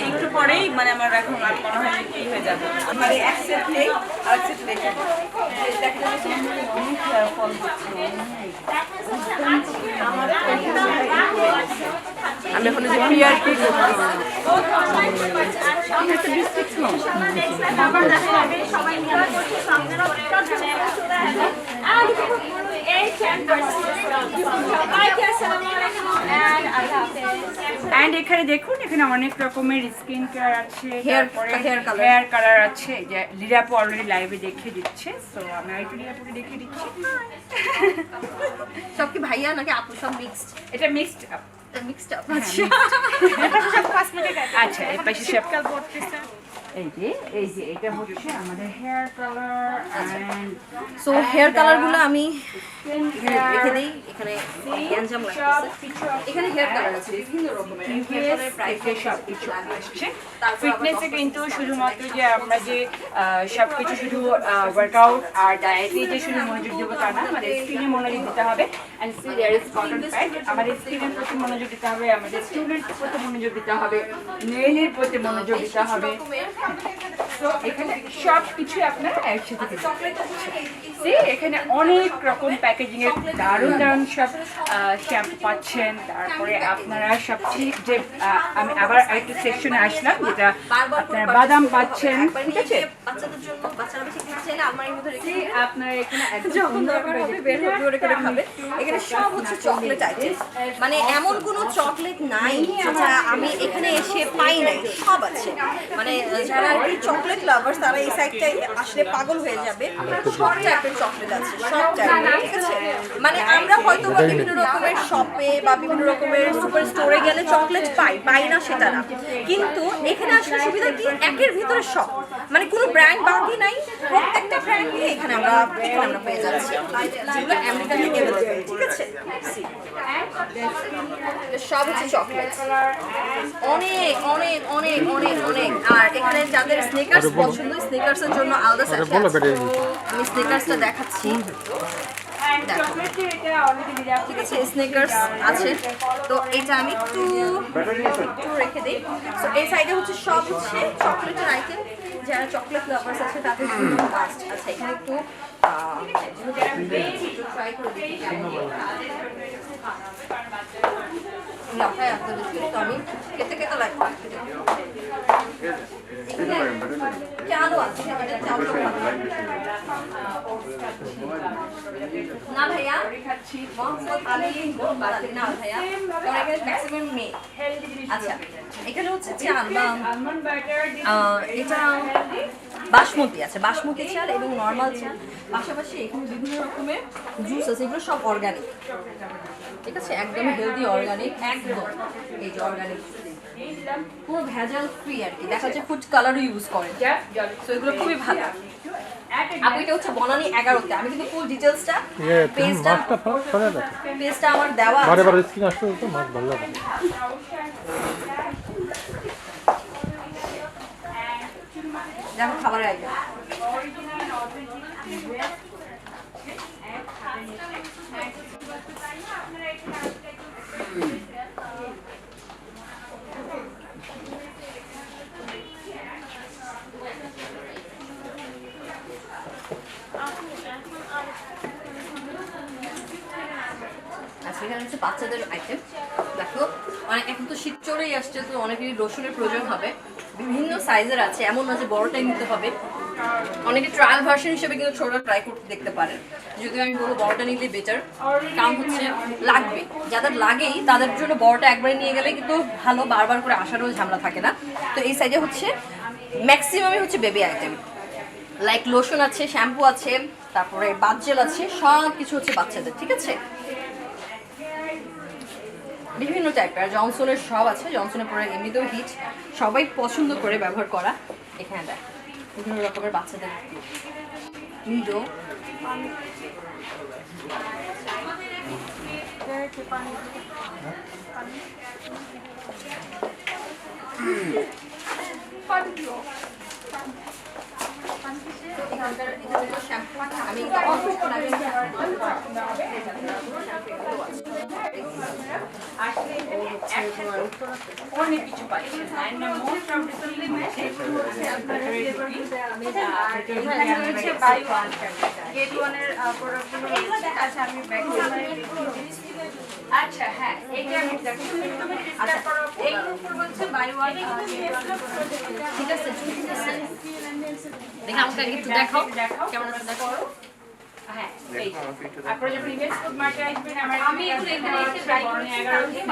একটু পরেই মানে আমার এখন আর মনে হয় কি হয়ে যাবে। মানে এক সেট নেই আর সেট রেখে আমি এখন যে পিআরপি অ্যান্ড এখানে দেখুন, এখানে অনেক রকমের স্কিন কেয়ার আছে, Hair color. হেয়ার কালার আছে, যে লিরাপু অলরেডি লাইভে দেখিয়ে দিচ্ছে। সো আমি একটু লিরাপুকে দেখিয়ে দিচ্ছি। সব কি ভাইয়া নাকি আপু সব মিক্সড? এটা মিক্সড আপ। Mixed up. আচ্ছা, এই পাশে সব এই যে এটা হচ্ছে আমাদের hair colour and so hair কালারগুলো আমি রেখে দেই, এখানে গ্যাঞ্জাম লাগতেছে। এখানে হেয়ার কালার আছে বিভিন্ন রকমের হেয়ার কালারের প্রাইস সব কিছু আসছে। ফিটনেসে কিন্তু শুধুমাত্র যে আমরা যে সবকিছু শুধু ওয়ার্কআউট আর ডায়েটে যে শুধু মনোযোগ দেবো তা না, আমাদের স্কিনে মনোযোগ দিতে হবে। And see there is cotton pad, আমাদের স্কিনের প্রতি মনোযোগ দিতে হবে, আমাদের স্টুডেন্টের প্রতি মনোযোগ দিতে হবে, নেইলের প্রতি মনোযোগ দিতে হবে। তো এখানে সব কিছু আপনারা একসাথে পেয়ে এখানে অনেক রকম প্যাকেজিং এর দারুণ দারুণ সব শ্যাম্পু পাচ্ছেন। তারপরে আপনারা সব ঠিক যে আমি আবার আরেকটা সেকশনে আসলাম, যেটা আপনারা বাদাম পাচ্ছেন, ঠিক আছে? বাচ্চাদের জন্য বাচ্চারা বেশি খেতে চাইলে আলমারির মধ্যে রেখে দিলে আপনারা এখানে যখন দরকার হবে বের হবে ওরে করে খাবে। এখানে সব হচ্ছে চকলেট আইটেম, মানে এমন কোনো চকলেট নাই যেটা আমি এখানে এসে পাই নাই, সব আছে। মানে যারা আর কি চকলেট লাভার্স তারা এই সাইডটাই আসলে পাগল হয়ে যাবে। সব টাইপের চকলেট আছে, সব টাইপের, ঠিক আছে। মানে আমরা হয়তো বা বিভিন্ন রকমের শপে বা বিভিন্ন রকমের সুপার স্টোরে গেলে চকলেট পাই না সেটা না, কিন্তু এখানে আসলে সুবিধা কি একের ভিতরে সব, মানে কোনো ব্র্যান্ড বাকি নাই, প্রত্যেকটা ব্র্যান্ডই এখানে আমরা পেয়ে যাচ্ছি, যেগুলো আমেরিকান থেকে অ্যাভেলেবল, ঠিক আছে। সব হচ্ছে চকলেট, অনেক অনেক অনেক অনেক অনেক। আর এখানে যাদের স্নিকার্স পছন্দ, স্নিকার্সের জন্য আলাদা সেকশন আছে। আমি স্নিকার্সটা দেখাচ্ছি, ঠিক আছে, স্নিকার্স আছে। তো এটা আমি একটু রেখে দিই। তো এই সাইডে হচ্ছে সব হচ্ছে চকলেটের আইটেম, যারা চকলেট লাভার্স আছে তাদের জন্য মাস্ট। আচ্ছা এখানে একটু ট্রাই করে দিই। আমি খেতে খেতে লাগবে চালও আছে, চালও না ভাইয়া, মোহাম্মদ আলী না ভাইয়া, এখানে ম্যাক্সিমাম মেয়ে। আচ্ছা এখানে হচ্ছে চাল বা এটা বাসমতি আছে, বাসমতি চাল এবং নর্মাল চাল, পাশাপাশি এখানে বিভিন্ন রকমের জুস আছে, এগুলো সব অর্গানিক, ঠিক আছে, একদম হেলদি অর্গানিক, একদম এই যে অর্গানিক, পুরো ভেজাল ফ্রি আর কি। দেখা যাচ্ছে ফুড কালারও ইউজ করে, তো এগুলো খুবই ভালো। আপু এটা হচ্ছে বনানী 11তে, আমি কিন্তু ফুল ডিটেইলসটা পেজটা আমার দেওয়া আছে। বারে স্ক্রিন আসলে তো মাছ ভালো লাগে। দেখো খাবারের আইটেম, এখানে হচ্ছে বাচ্চাদের আইটেম। দেখো অনেক এখন তো শীত চলেই আসছে, তো অনেকেরই রসুনের প্রয়োজন হবে, বিভিন্ন সাইজের আছে, এমন না যে বড়টাই নিতে হবে। অনেকে ট্রায়াল ভার্সন হিসেবে কিন্তু ছোটটা ট্রাই করতে দেখতে পারেন, যদিও আমি বলবো বড়টা নিলে বেটার, কারণ হচ্ছে লাগবে, যাদের লাগেই তাদের জন্য বড়টা একবারে নিয়ে গেলে কিন্তু ভালো, বারবার করে আসারও ঝামেলা থাকে না। তো এই সাইডে হচ্ছে ম্যাক্সিমামই হচ্ছে বেবি আইটেম, লাইক লোশন আছে, শ্যাম্পু আছে, তারপরে বাথ জেল আছে, সব কিছু হচ্ছে বাচ্চাদের, ঠিক আছে, বিভিন্ন টাইপের। আর জনসনের সব আছে, জনসনের পরে এমনিতেও হিট, সবাই পছন্দ করে ব্যবহার করা। এখানে দেখ বিভিন্ন রকমের বাচ্চাদের নিডো, এখানকার শ্যাম্পু আমি অনেক কিছু পাচ্ছেন। And most of the limited হচ্ছে buy one get one এর প্রোডাক্টগুলো রয়েছে। আচ্ছা আমি ব্যাক আচ্ছা হ্যাঁ এইটা আমি দেখো আচ্ছা এই উপর হচ্ছে buy one ঠিক আছে, দেখে আমাকে একটু দেখাও কেমন আছে, দেখো। হ্যাঁ এই আপনারা যে প্রিভিয়াস ফুড মার্কেট আসবেন আমি এগুলো এখানে এসে ট্রাই করেছি 11 দিন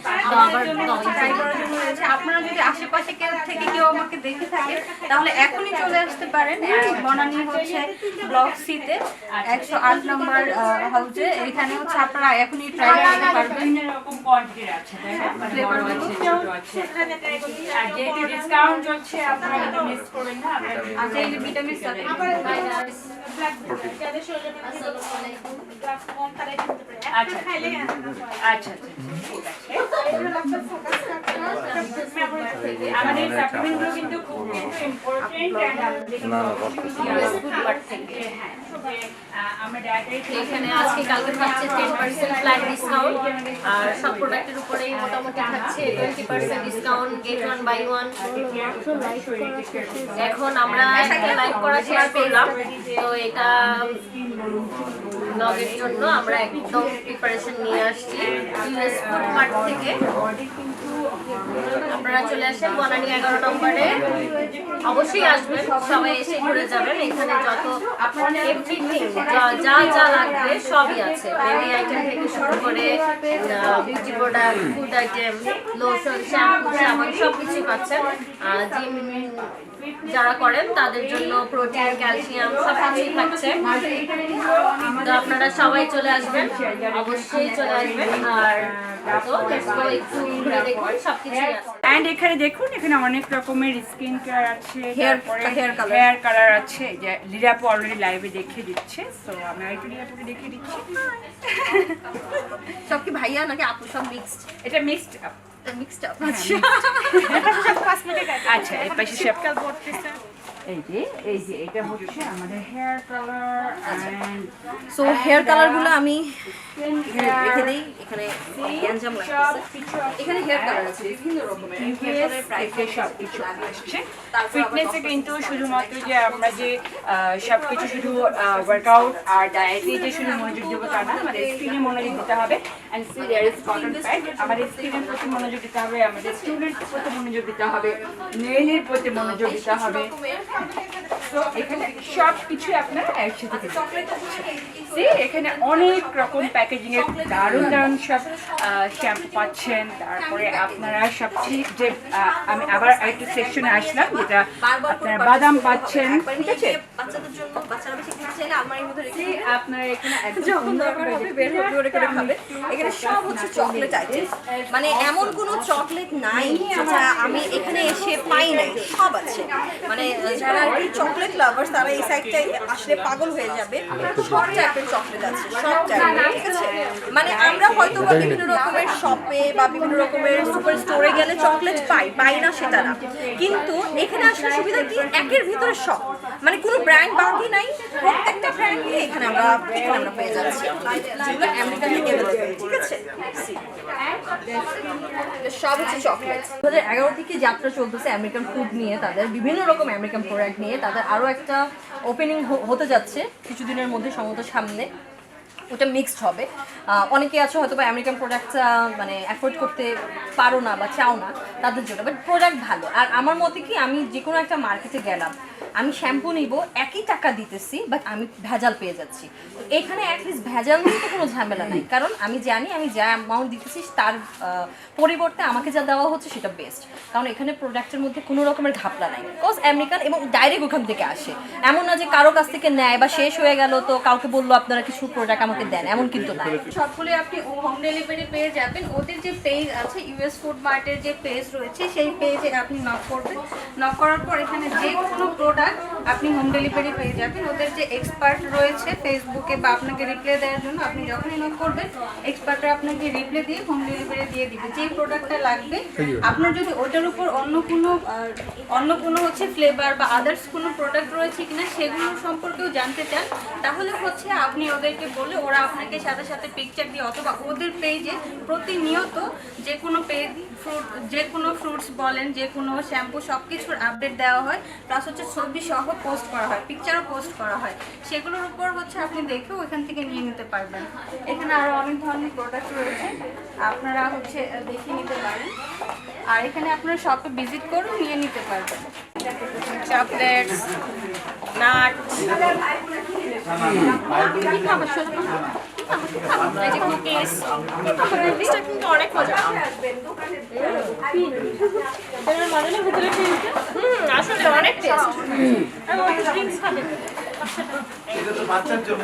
ট্রাই করার জন্য রয়েছে। আপনারা যদি আশেপাশে কেউ থেকে কেউ আমাকে দেখে থাকে তাহলে এখনই চলে আসতে পারেন বনানী হচ্ছে ব্লক সিতে 108 নম্বর হাউসে। এখানে হচ্ছে আপনারা এখনই ট্রাই করতে পারবেন, এরকম কোয়ান্টিটি আছে ফ্লেভার আছে, আর যেহেতু ডিসকাউন্ট চলছে আপনারা কিন্তু মিস করবেন না। আচ্ছা এই ভিটামিন সাথে আচ্ছা আমাদের সাপ্লিমেন্টগুলো কিন্তু খুব ইম্পর্টেন্ট। এখানে আজকে কালকে থাকছে 10% ফ্ল্যাট ডিসকাউন্ট, আর সব প্রোডাক্টের উপরেই মোটামুটি থাকছে 20% discount, get one buy one. এখন আমরা একটা লাইভ করা শেয়ার করলাম, তো এটা ব্লগের জন্য আমরা একদম প্রিপারেশন নিয়ে আসছি ইউএস ফুড মার্ট থেকে। আপনারা চলে আসেন বনানী 11 নম্বরে, অবশ্যই আসবেন, সবাই এসে ঘুরে যাবেন। এখানে যত এভরিথিং যা যা লাগবে সবই আছে, বেবি আইটেম থেকে শুরু করে beauty product, food item, lotion, shampoo, সাবান সব কিছুই পাচ্ছেন। জিম যারা করেন তাদের জন্য প্রোটিন, ক্যালসিয়াম সব কিছুই থাকছে। তো আপনারা সবাই চলে আসবেন, অবশ্যই চলে আসবেন। আর তো একটু ঘুরে দেখুন, সব কিছুই আছে। অ্যান্ড এখানে দেখুন, এখানে অনেক রকমের স্কিন কেয়ার আছে, Hair হেয়ার কালার আছে, যে লিরাপু অলরেডি লাইভে দেখিয়ে দিচ্ছে। সো আমি একটু লিরাপুকে দেখিয়ে দিচ্ছি। সব কি ভাইয়া নাকি আপু? সব মিক্সড? এটা মিক্সড আপ। Mixed up. আচ্ছা, এই পাশে সব এই যে এটা হচ্ছে আমাদের hair colour. And so hair কালারগুলো আমি রেখে দিই। এখানে গ্যাঞ্জাম লাগতেছে। এখানে হেয়ার কালার আছে বিভিন্ন রকমের। ফিটনেসে কিন্তু শুধুমাত্র যে আমরা যে সবকিছু শুধু ওয়ার্কআউট আর ডায়েটে যে শুধু মনোযোগ দেবো তা না, আমাদের স্কিনে মনোযোগ দিতে হবে। And see there is cotton pad, আমাদের স্কিনের প্রতি মনোযোগ দিতে হবে, আমাদের স্টুডেন্টের প্রতি মনোযোগ দিতে হবে, নেইলের প্রতি মনোযোগ দিতে হবে। তো এখানে সব কিছু আপনারা একসাথে পেয়ে এখানে অনেক রকম প্যাকেজিং এর দারুণ দারুণ সব শ্যাম্পু পাচ্ছেন। তারপরে আপনারা সব ঠিক যে আমি আবার আরেকটা সেকশনে আসলাম, যেটা আপনারা বাদাম পাচ্ছেন, ঠিক আছে? বাচ্চাদের জন্য, বাচ্চারা বেশি খেতে চাইলে আলমারির মধ্যে রেখে দিই। আপনারা এখানে যখন দরকার হবে বের হবে ওরে করে খাবে। এখানে সব হচ্ছে চকলেট আইটেম, মানে এমন কোনো চকলেট নাই যেটা আমি এখানে এসে পাই নাই, সব আছে। মানে যারা আর কি চকলেট লাভার্স তারা এই সাইডটায় আসলে পাগল হয়ে যাবে। সব টাইপের চকলেট আছে, সব টাইপের, ঠিক আছে? মানে আমরা হয়তো বা বিভিন্ন রকমের শপে বা বিভিন্ন রকমের সুপার স্টোরে গেলে চকলেট পাই না সেটা না, কিন্তু এখানে আসলে সুবিধা কি একের ভিতরে সব, মানে কোনো ব্র্যান্ড বাকি নাই, প্রত্যেকটা ব্র্যান্ডই এখানে আমরা পেয়ে যাচ্ছি, যেগুলো আমেরিকান থেকে অ্যাভেলেবল, ঠিক আছে? সব হচ্ছে চকলেট। 2011 থেকে যাত্রা চলতেছে আমেরিকান ফুড নিয়ে, তাদের বিভিন্ন রকম আমেরিকান প্রোডাক্ট নিয়ে। তাদের আরও একটা ওপেনিং হতে যাচ্ছে কিছুদিনের মধ্যে, সম্ভবত সামনে। ওটা মিক্সড হবে। অনেকে আছে হয়তো বা আমেরিকান প্রোডাক্টটা মানে অ্যাফোর্ড করতে পারো না বা চাও না, তাদের জন্য বাট প্রোডাক্ট ভালো। আর আমার মতে কি, আমি যে কোনো একটা মার্কেটে গেলাম, আমি শ্যাম্পু নিব, একই টাকা দিতেছি বাট আমি ভেজাল পেয়ে যাচ্ছি। তো এখানে অ্যাটলিস্ট ভেজাল নিয়ে তো কোনো ঝামেলা নাই, কারণ আমি জানি আমি যা অ্যামাউন্ট দিতেছি তার পরিবর্তে আমাকে যা দেওয়া হচ্ছে সেটা বেস্ট। কারণ এখানে প্রোডাক্টের মধ্যে কোনো রকমের ঘাপলা নাই, বিকজ আমেরিকান এবং ডাইরেক্ট ওখান থেকে আসে। এমন না যে কারো কাছ থেকে নেয় বা শেষ হয়ে গেল তো কাউকে বললো আপনারা কিছু প্রোডাক্ট আমাকে দেন, এমন কিন্তু না। সবগুলো আপনি হোম ডেলিভারি পেয়ে যাবেন। ওদের যে পেজ আছে, ইউএস ফুড মার্টের যে পেজ রয়েছে, সেই পেজে আপনি নক করবেন। নক করার পর এখানে যে কোনো প্রোডাক্ট আপনি হোম ডেলিভারি পেয়ে যাবেন। ওদের যে এক্সপার্ট রয়েছে ফেসবুকে বা আপনাকে রিপ্লাই দেওয়ার জন্য, আপনি যখনই নক করবেন এক্সপার্টরা আপনাকে রিপ্লাই দিয়ে হোম ডেলিভারি দিয়ে দিবে। যে প্রোডাক্টটা লাগবে আপনার, যদি ওটার উপর অন্য কোনো হচ্ছে ফ্লেভার বা আদার্স কোনো প্রোডাক্ট রয়েছে কিনা সেগুলো সম্পর্কেও জানতে চান, তাহলে হচ্ছে আপনি ওদেরকে বলে ওরা আপনাকে সাথে সাথে পিকচার দিয়ে, অথবা ওদের পেজে প্রতিনিয়ত যে কোনো ফ্রুটস বলেন, যে কোনো শ্যাম্পু সব কিছুর আপডেট দেওয়া হয়, প্লাস হচ্ছে ছবি সহ পোস্ট করা হয়, পিকচারও পোস্ট করা হয়। সেগুলোর উপর হচ্ছে আপনি দেখেও ওখান থেকে নিয়ে নিতে পারবেন। এখানে আরও অনেক ধরনের প্রোডাক্ট রয়েছে, আপনারা হচ্ছে দেখে নিতে পারেন। আর এখানে আপনারা শপে ভিজিট করুন, নিয়ে নিতে পারবেন। চকলেটস, নাট, এই যে কুকিজ, কুকিজটা কিন্তু অনেক মজা। আসলে অনেক টেস্ট। ড্রিঙ্কস খাবে এটা তো বাচ্চার জন্য।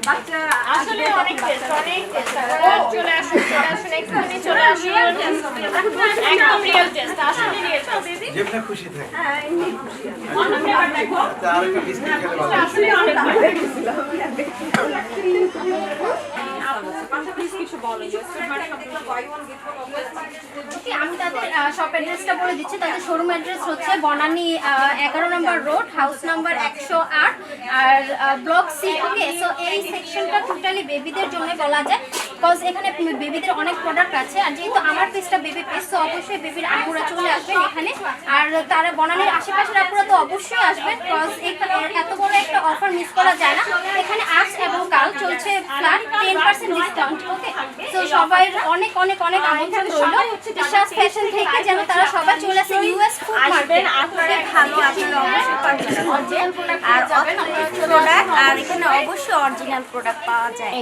বাচ্চা আসলে অনেক টেস্ট, অনেক টেস্ট। চলে আসুন, এক্ষুনি চলে আসুন। একদম রিয়েল টেস্ট, আসলে রিয়েল টেস্ট। যেমন খুশি থাকে। হ্যাঁ, এমনি খুশি। অন্য ফ্লেভার দেখো, আর একটা বিস্কিট খেলে ভালো। আসলে অনেক ভালো। আমি তাদের শপ অ্যাড্রেসটা বলে দিচ্ছি। তাদের শোরুম অ্যাড্রেস হচ্ছে Banani 11 number road, house number 108 আর ব্লক সি। ওকে, সো এই সেকশনটা টোটালি বেবিদের জন্য বলা যায়। বিকজ এখানে বেবিদের অনেক প্রোডাক্ট আছে, আর যেহেতু আমার পেজটা বেবি পেজ, তো অবশ্যই বেবির আপুরা চলে আসবেন এখানে। আর তারা বনানীর আশেপাশের আপুরা তো অবশ্যই আসবেন, বিকজ এখানে এত বড় একটা অফার মিস করা যায় না। এখানে আজ এবং কাল চলছে ফ্ল্যাট 10% ডিসকাউন্ট। ওকে, তো সবাই অনেক অনেক অনেক আমন্ত্রণ রইল বিশ্বাস ফ্যাশন থেকে, যেন তারা সবাই চলে আসে ইউএস ফুড মার্কেট। আপনারা ভালো, আপনারা অবশ্যই পারচেজ করবেন আর অথেন্টিক প্রোডাক্ট, আর এখানে অবশ্যই অরিজিনাল প্রোডাক্ট পাওয়া যায়।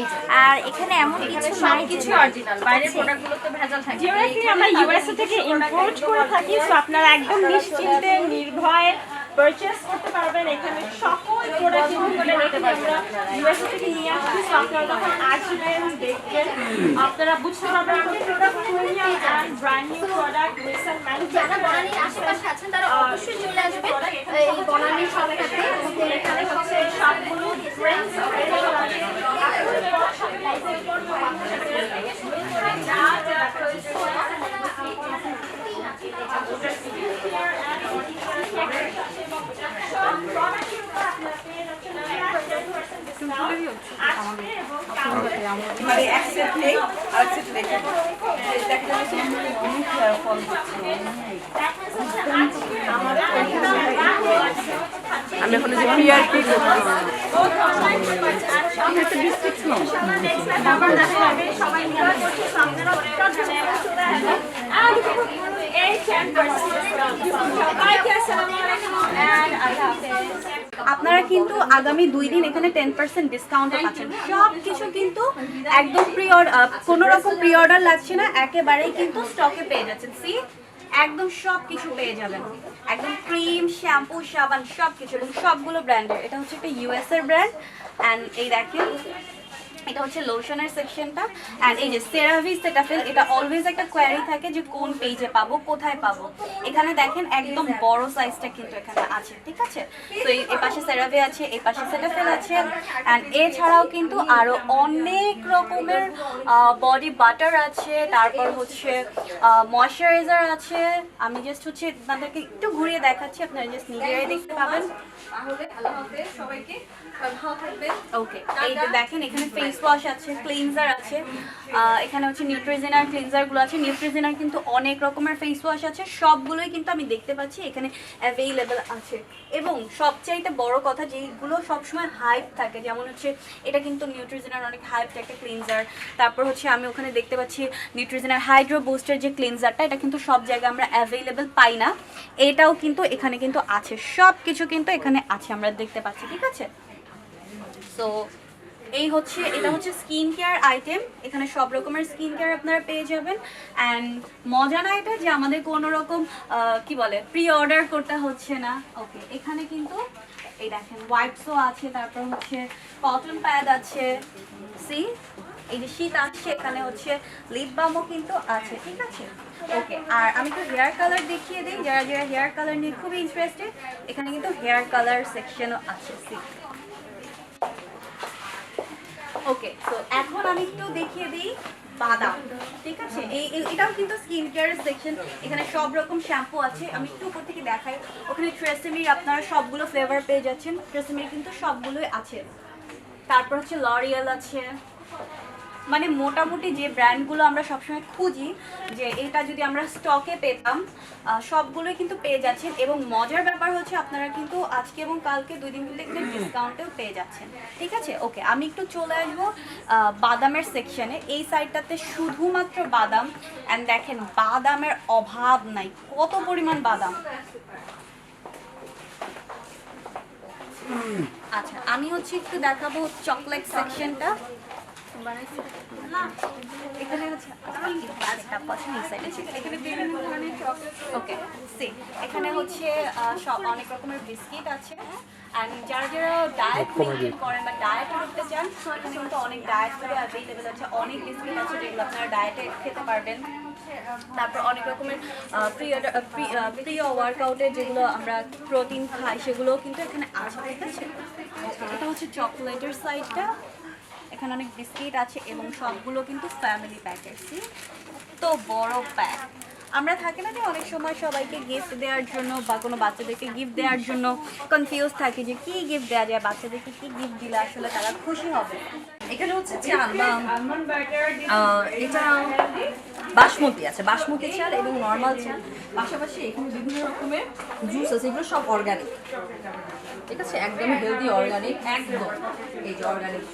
আর এখানে এমন কিছু নাই কিছু অরিজিনাল, বাইরের প্রোডাক্টগুলোতে ভেজাল থাকে। যেগুলো কি আমরা ইউএসএ থেকে ইম্পোর্ট করে থাকি, সো আপনারা একদম নিশ্চিন্তে নির্ভয়ে পারচেস করতে পারবেন। এখানে সকল প্রোডাক্ট যেগুলো নাকি আমরা ইউএসএ থেকে নিয়ে আসছি, সো আপনারা যখন আসবেন দেখবেন আপনারা বুঝতে পারবেন কোন product premium and brand new product recent যারা ম্যানুফ্যাকচার। বনানীর আশেপাশে আছেন তারা অবশ্যই চলে আসবেন এই বনানীর শপটাতে। এখানে হচ্ছে সবগুলো ডিফারেন্স অ্যাভেলেবল আছে। মানে এক সেট নেই আর সেট রেখে দেখা যাচ্ছে অনেক ফল আমি এখন যে পিআরপি আপনারা কিন্তু আগামী 2 দিন এখানে 10% ডিসকাউন্টে পাচ্ছেন। সব কিছু কিন্তু একদম প্রি অর্ডার, কোনো রকম প্রি অর্ডার লাগছে না, একেবারেই কিন্তু স্টকে পেয়ে যাচ্ছেন। সি একদম সব কিছু পেয়ে যাবেন, একদম ক্রিম, শ্যাম্পু, সাবান সব কিছু, এবং সবগুলো ব্র্যান্ডের। এটা হচ্ছে একটা ইউএস এর ব্র্যান্ড, অ্যান্ড এই দেখেন এটা হচ্ছে লোশনের সেকশনটা। অ্যান্ড এই যে সেরাভি সেটাফিল, এটা অলওয়েজ একটা কোয়ারি থাকে যে কোন পেজে পাবো, কোথায় পাবো। এখানে দেখেন একদম বড় সাইজটা কিন্তু এখানে আছে, ঠিক আছে। তো এই পাশে সেরাভি আছে, এই পাশে সেটাফিল আছে, অ্যান্ড এছাড়াও কিন্তু আরো অনেক রকমের বডি বাটার আছে, তারপর হচ্ছে ময়শ্চারাইজার আছে। আমি জাস্ট হচ্ছে আপনাদেরকে একটু ঘুরিয়ে দেখাচ্ছি, আপনারা জাস্ট নিজেরাই দেখতে পাবেন। তাহলে আল্লাহ হাফেজ সবাইকে, ভালো থাকবেন। ওকে, এই যে দেখেন এখানে ফেস ওয়াশ আছে, ক্লিনজার আছে, এখানে হচ্ছে নিউট্রিজেনার ক্লিনজারগুলো আছে। নিউট্রিজেনার কিন্তু অনেক রকমের ফেস ওয়াশ আছে, সবগুলোই কিন্তু আমি দেখতে পাচ্ছি এখানে অ্যাভেইলেবল আছে। এবং সবচাইতে বড় কথা, যেগুলো সবসময় হাইপ থাকে, যেমন হচ্ছে এটা কিন্তু নিউট্রিজেনার অনেক হাইপ একটা ক্লিনজার। তারপর হচ্ছে আমি ওখানে দেখতে পাচ্ছি নিউট্রিজেনার হাইড্রো বুস্টার যে ক্লিনজারটা, এটা কিন্তু সব জায়গায় আমরা অ্যাভেইলেবল পাই না, এটাও কিন্তু এখানে কিন্তু আছে। সব কিছু কিন্তু এখানে আছে, আমরা দেখতে পাচ্ছি, ঠিক আছে। সো এই হচ্ছে, এটা হচ্ছে স্কিন কেয়ার আইটেম, এখানে সব রকমের স্কিন কেয়ার আপনারা পেয়ে যাবেন। অ্যান্ড মজা না এটা যে আমাদের কোনো রকম কি বলে প্রি অর্ডার করতে হচ্ছে না। ওকে, এখানে কিন্তু এই দেখেন ওয়াইপসও আছে, তারপর হচ্ছে কটন প্যাড আছে, সি এই যে শীত আসছে, এখানে হচ্ছে লিপ বামও কিন্তু আছে, ঠিক আছে। ওকে, আর আমি তো হেয়ার কালার দেখিয়ে দিই, যারা যারা হেয়ার কালার নিয়ে খুবই ইন্টারেস্টেড, এখানে কিন্তু হেয়ার কালার সেকশনও আছে। সি ওকে, তো এখন আমি একটু দেখিয়ে দিই বাদাম, ঠিক আছে। এটাও কিন্তু স্কিন কেয়ারের সেকশন, এখানে সব রকম শ্যাম্পু আছে। আমি একটু উপর থেকে দেখাই, ওখানে ট্রেসেমির আপনারা সবগুলো ফ্লেভার পেয়ে যাচ্ছেন, ট্রেসেমির কিন্তু সবগুলোই আছে। তারপর হচ্ছে লরিয়াল আছে, মানে মোটামুটি যে ব্র্যান্ডগুলো আমরা সবসময় খুঁজি যে এটা যদি আমরা স্টকে পেতাম, সবগুলোই কিন্তু পেয়ে যাচ্ছেন। এবং মজার ব্যাপার হচ্ছে আপনারা কিন্তু আজকে এবং কালকে 2 দিন কিন্তু এখানে ডিসকাউন্টেও পেয়ে যাচ্ছেন, ঠিক আছে। ওকে, আমি একটু চলে আসবো বাদামের সেকশনে। এই সাইডটাতে শুধুমাত্র বাদাম, অ্যান্ড দেখেন বাদামের অভাব নাই, কত পরিমাণ বাদাম। আচ্ছা, আমি হচ্ছে একটু দেখাবো চকলেট সেকশনটা। এখানে হচ্ছে ওকে, সি এখানে হচ্ছে সব অনেক রকমের বিস্কিট আছে। অ্যান্ড যারা যারা ডায়েট মেনটেন করেন বা ডায়েট করতে চান, এখানে কিন্তু অনেক ডায়েটগুলো অ্যাভেলেবেল আছে, অনেক বিস্কিট আছে যেগুলো আপনারা ডায়েটে খেতে পারবেন। তারপর অনেক রকমের প্রি ওয়ার্কআউটের যেগুলো আমরা প্রোটিন খাই, সেগুলোও কিন্তু এখানে আছে, ঠিক আছে। এটা হচ্ছে চকলেটের সাইডটা, এখানে অনেক বিস্কিট আছে এবং সবগুলো কিন্তু ফ্যামিলি প্যাকেট, তো বড় প্যাক। আমরা থাকি না যে অনেক সময় সবাইকে গিফট দেওয়ার জন্য বা কোনো বাচ্চাদেরকে গিফট দেওয়ার জন্য কনফিউজ থাকি যে কি গিফট দেওয়া যায়, বাচ্চাদেরকে কি গিফট দিলে আসলে তারা খুশি হবে। এখানে হচ্ছে চাল বা এটা বাসমতি আছে, বাসমতি চাল এবং নর্মাল চাল, পাশাপাশি এখানে বিভিন্ন রকমের জুস আছে, এগুলো সব অর্গানিক, ঠিক আছে, একদম হেলদি অর্গানিক, একদম এই যে অর্গানিক,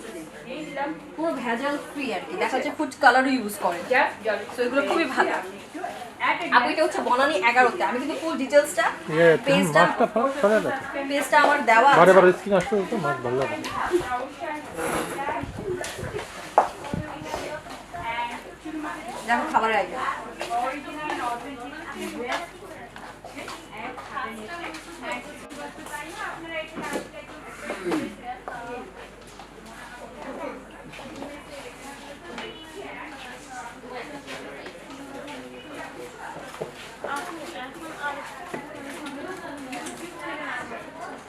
পুরো ভেজাল ফ্রি আর কি, দেখা যাচ্ছে ফুড কালারও ইউজ করে, তো এগুলো খুবই ভালো। আপু এটা হচ্ছে বনানী 11-তে, আমি কিন্তু ফুল ডিটেলসটা পেজটা আমার দেওয়া বারে আছে। বারে স্ক্রিন আসলে তো মাছ ভালো লাগে। দেখো খাবারের আইটেম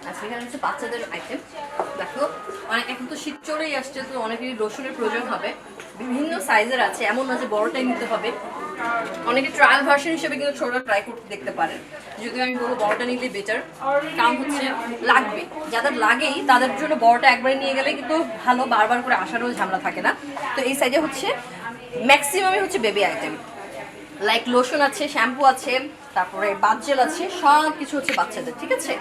আচ্ছা, এখানে হচ্ছে বাচ্চাদের আইটেম। দেখো অনেক এখন তো শীত চলেই আসছে, তো অনেকেরই রসুনের প্রয়োজন হবে, বিভিন্ন সাইজের আছে, এমন না যে বড়টাই নিতে হবে, অনেকে ট্রায়াল ভার্সন হিসেবে কিন্তু ছোটটা ট্রাই করতে দেখতে পারেন, যদিও আমি বলবো বড়টা নিলে বেটার, কারণ হচ্ছে লাগবে, যাদের লাগেই তাদের জন্য বড়টা একবারে নিয়ে গেলে কিন্তু ভালো, বারবার করে আসারও ঝামেলা থাকে না। তো এই সাইজে হচ্ছে ম্যাক্সিমামই হচ্ছে বেবি আইটেম, লাইক লোশন আছে, শ্যাম্পু আছে, তারপরে বাথ জেল আছে, সব কিছু হচ্ছে বাচ্চাদের, ঠিক আছে,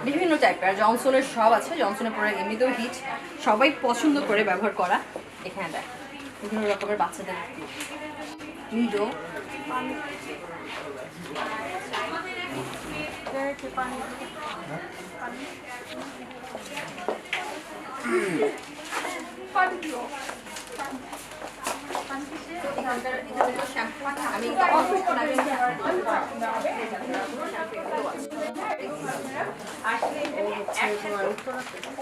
বিভিন্ন টাইপের। জনসনের সব আছে, জনসনের প্রোডাক্ট এমনিতেও হিট, সবাই পছন্দ করে ব্যবহার করা। এখানে দেখ বিভিন্ন রকমের বাচ্চাদের নিডো, আমি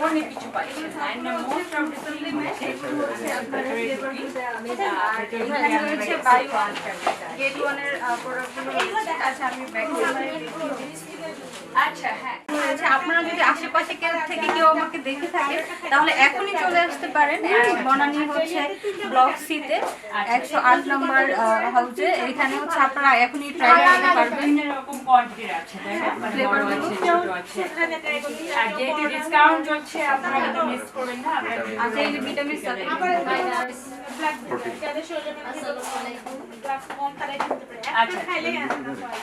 অনেক কিছু পাচ্ছেন and most of the supplements এখানে রয়েছে বাই ওয়ান গেট ওয়ানের প্রোডাক্টগুলো। আচ্ছা আমি ব্যাক আচ্ছা হ্যাঁ, আচ্ছা আপনারা যদি আশেপাশে থেকে কেউ আমাকে দেখে থাকে তাহলে এখনই চলে আসতে পারেন বনানী হচ্ছে ব্লক সিতে 108 নম্বর হাউসে। এখানে হচ্ছে আপনারা এখনই ট্রাই করতে পারবেন, এরকম কোয়ান্টিটি আছে, ফ্লেভার আছে, ছোট আছে, আর যেহেতু ডিসকাউন্ট চলছে আপনারা কিন্তু মিস করবেন না। আচ্ছা এই ভিটামিন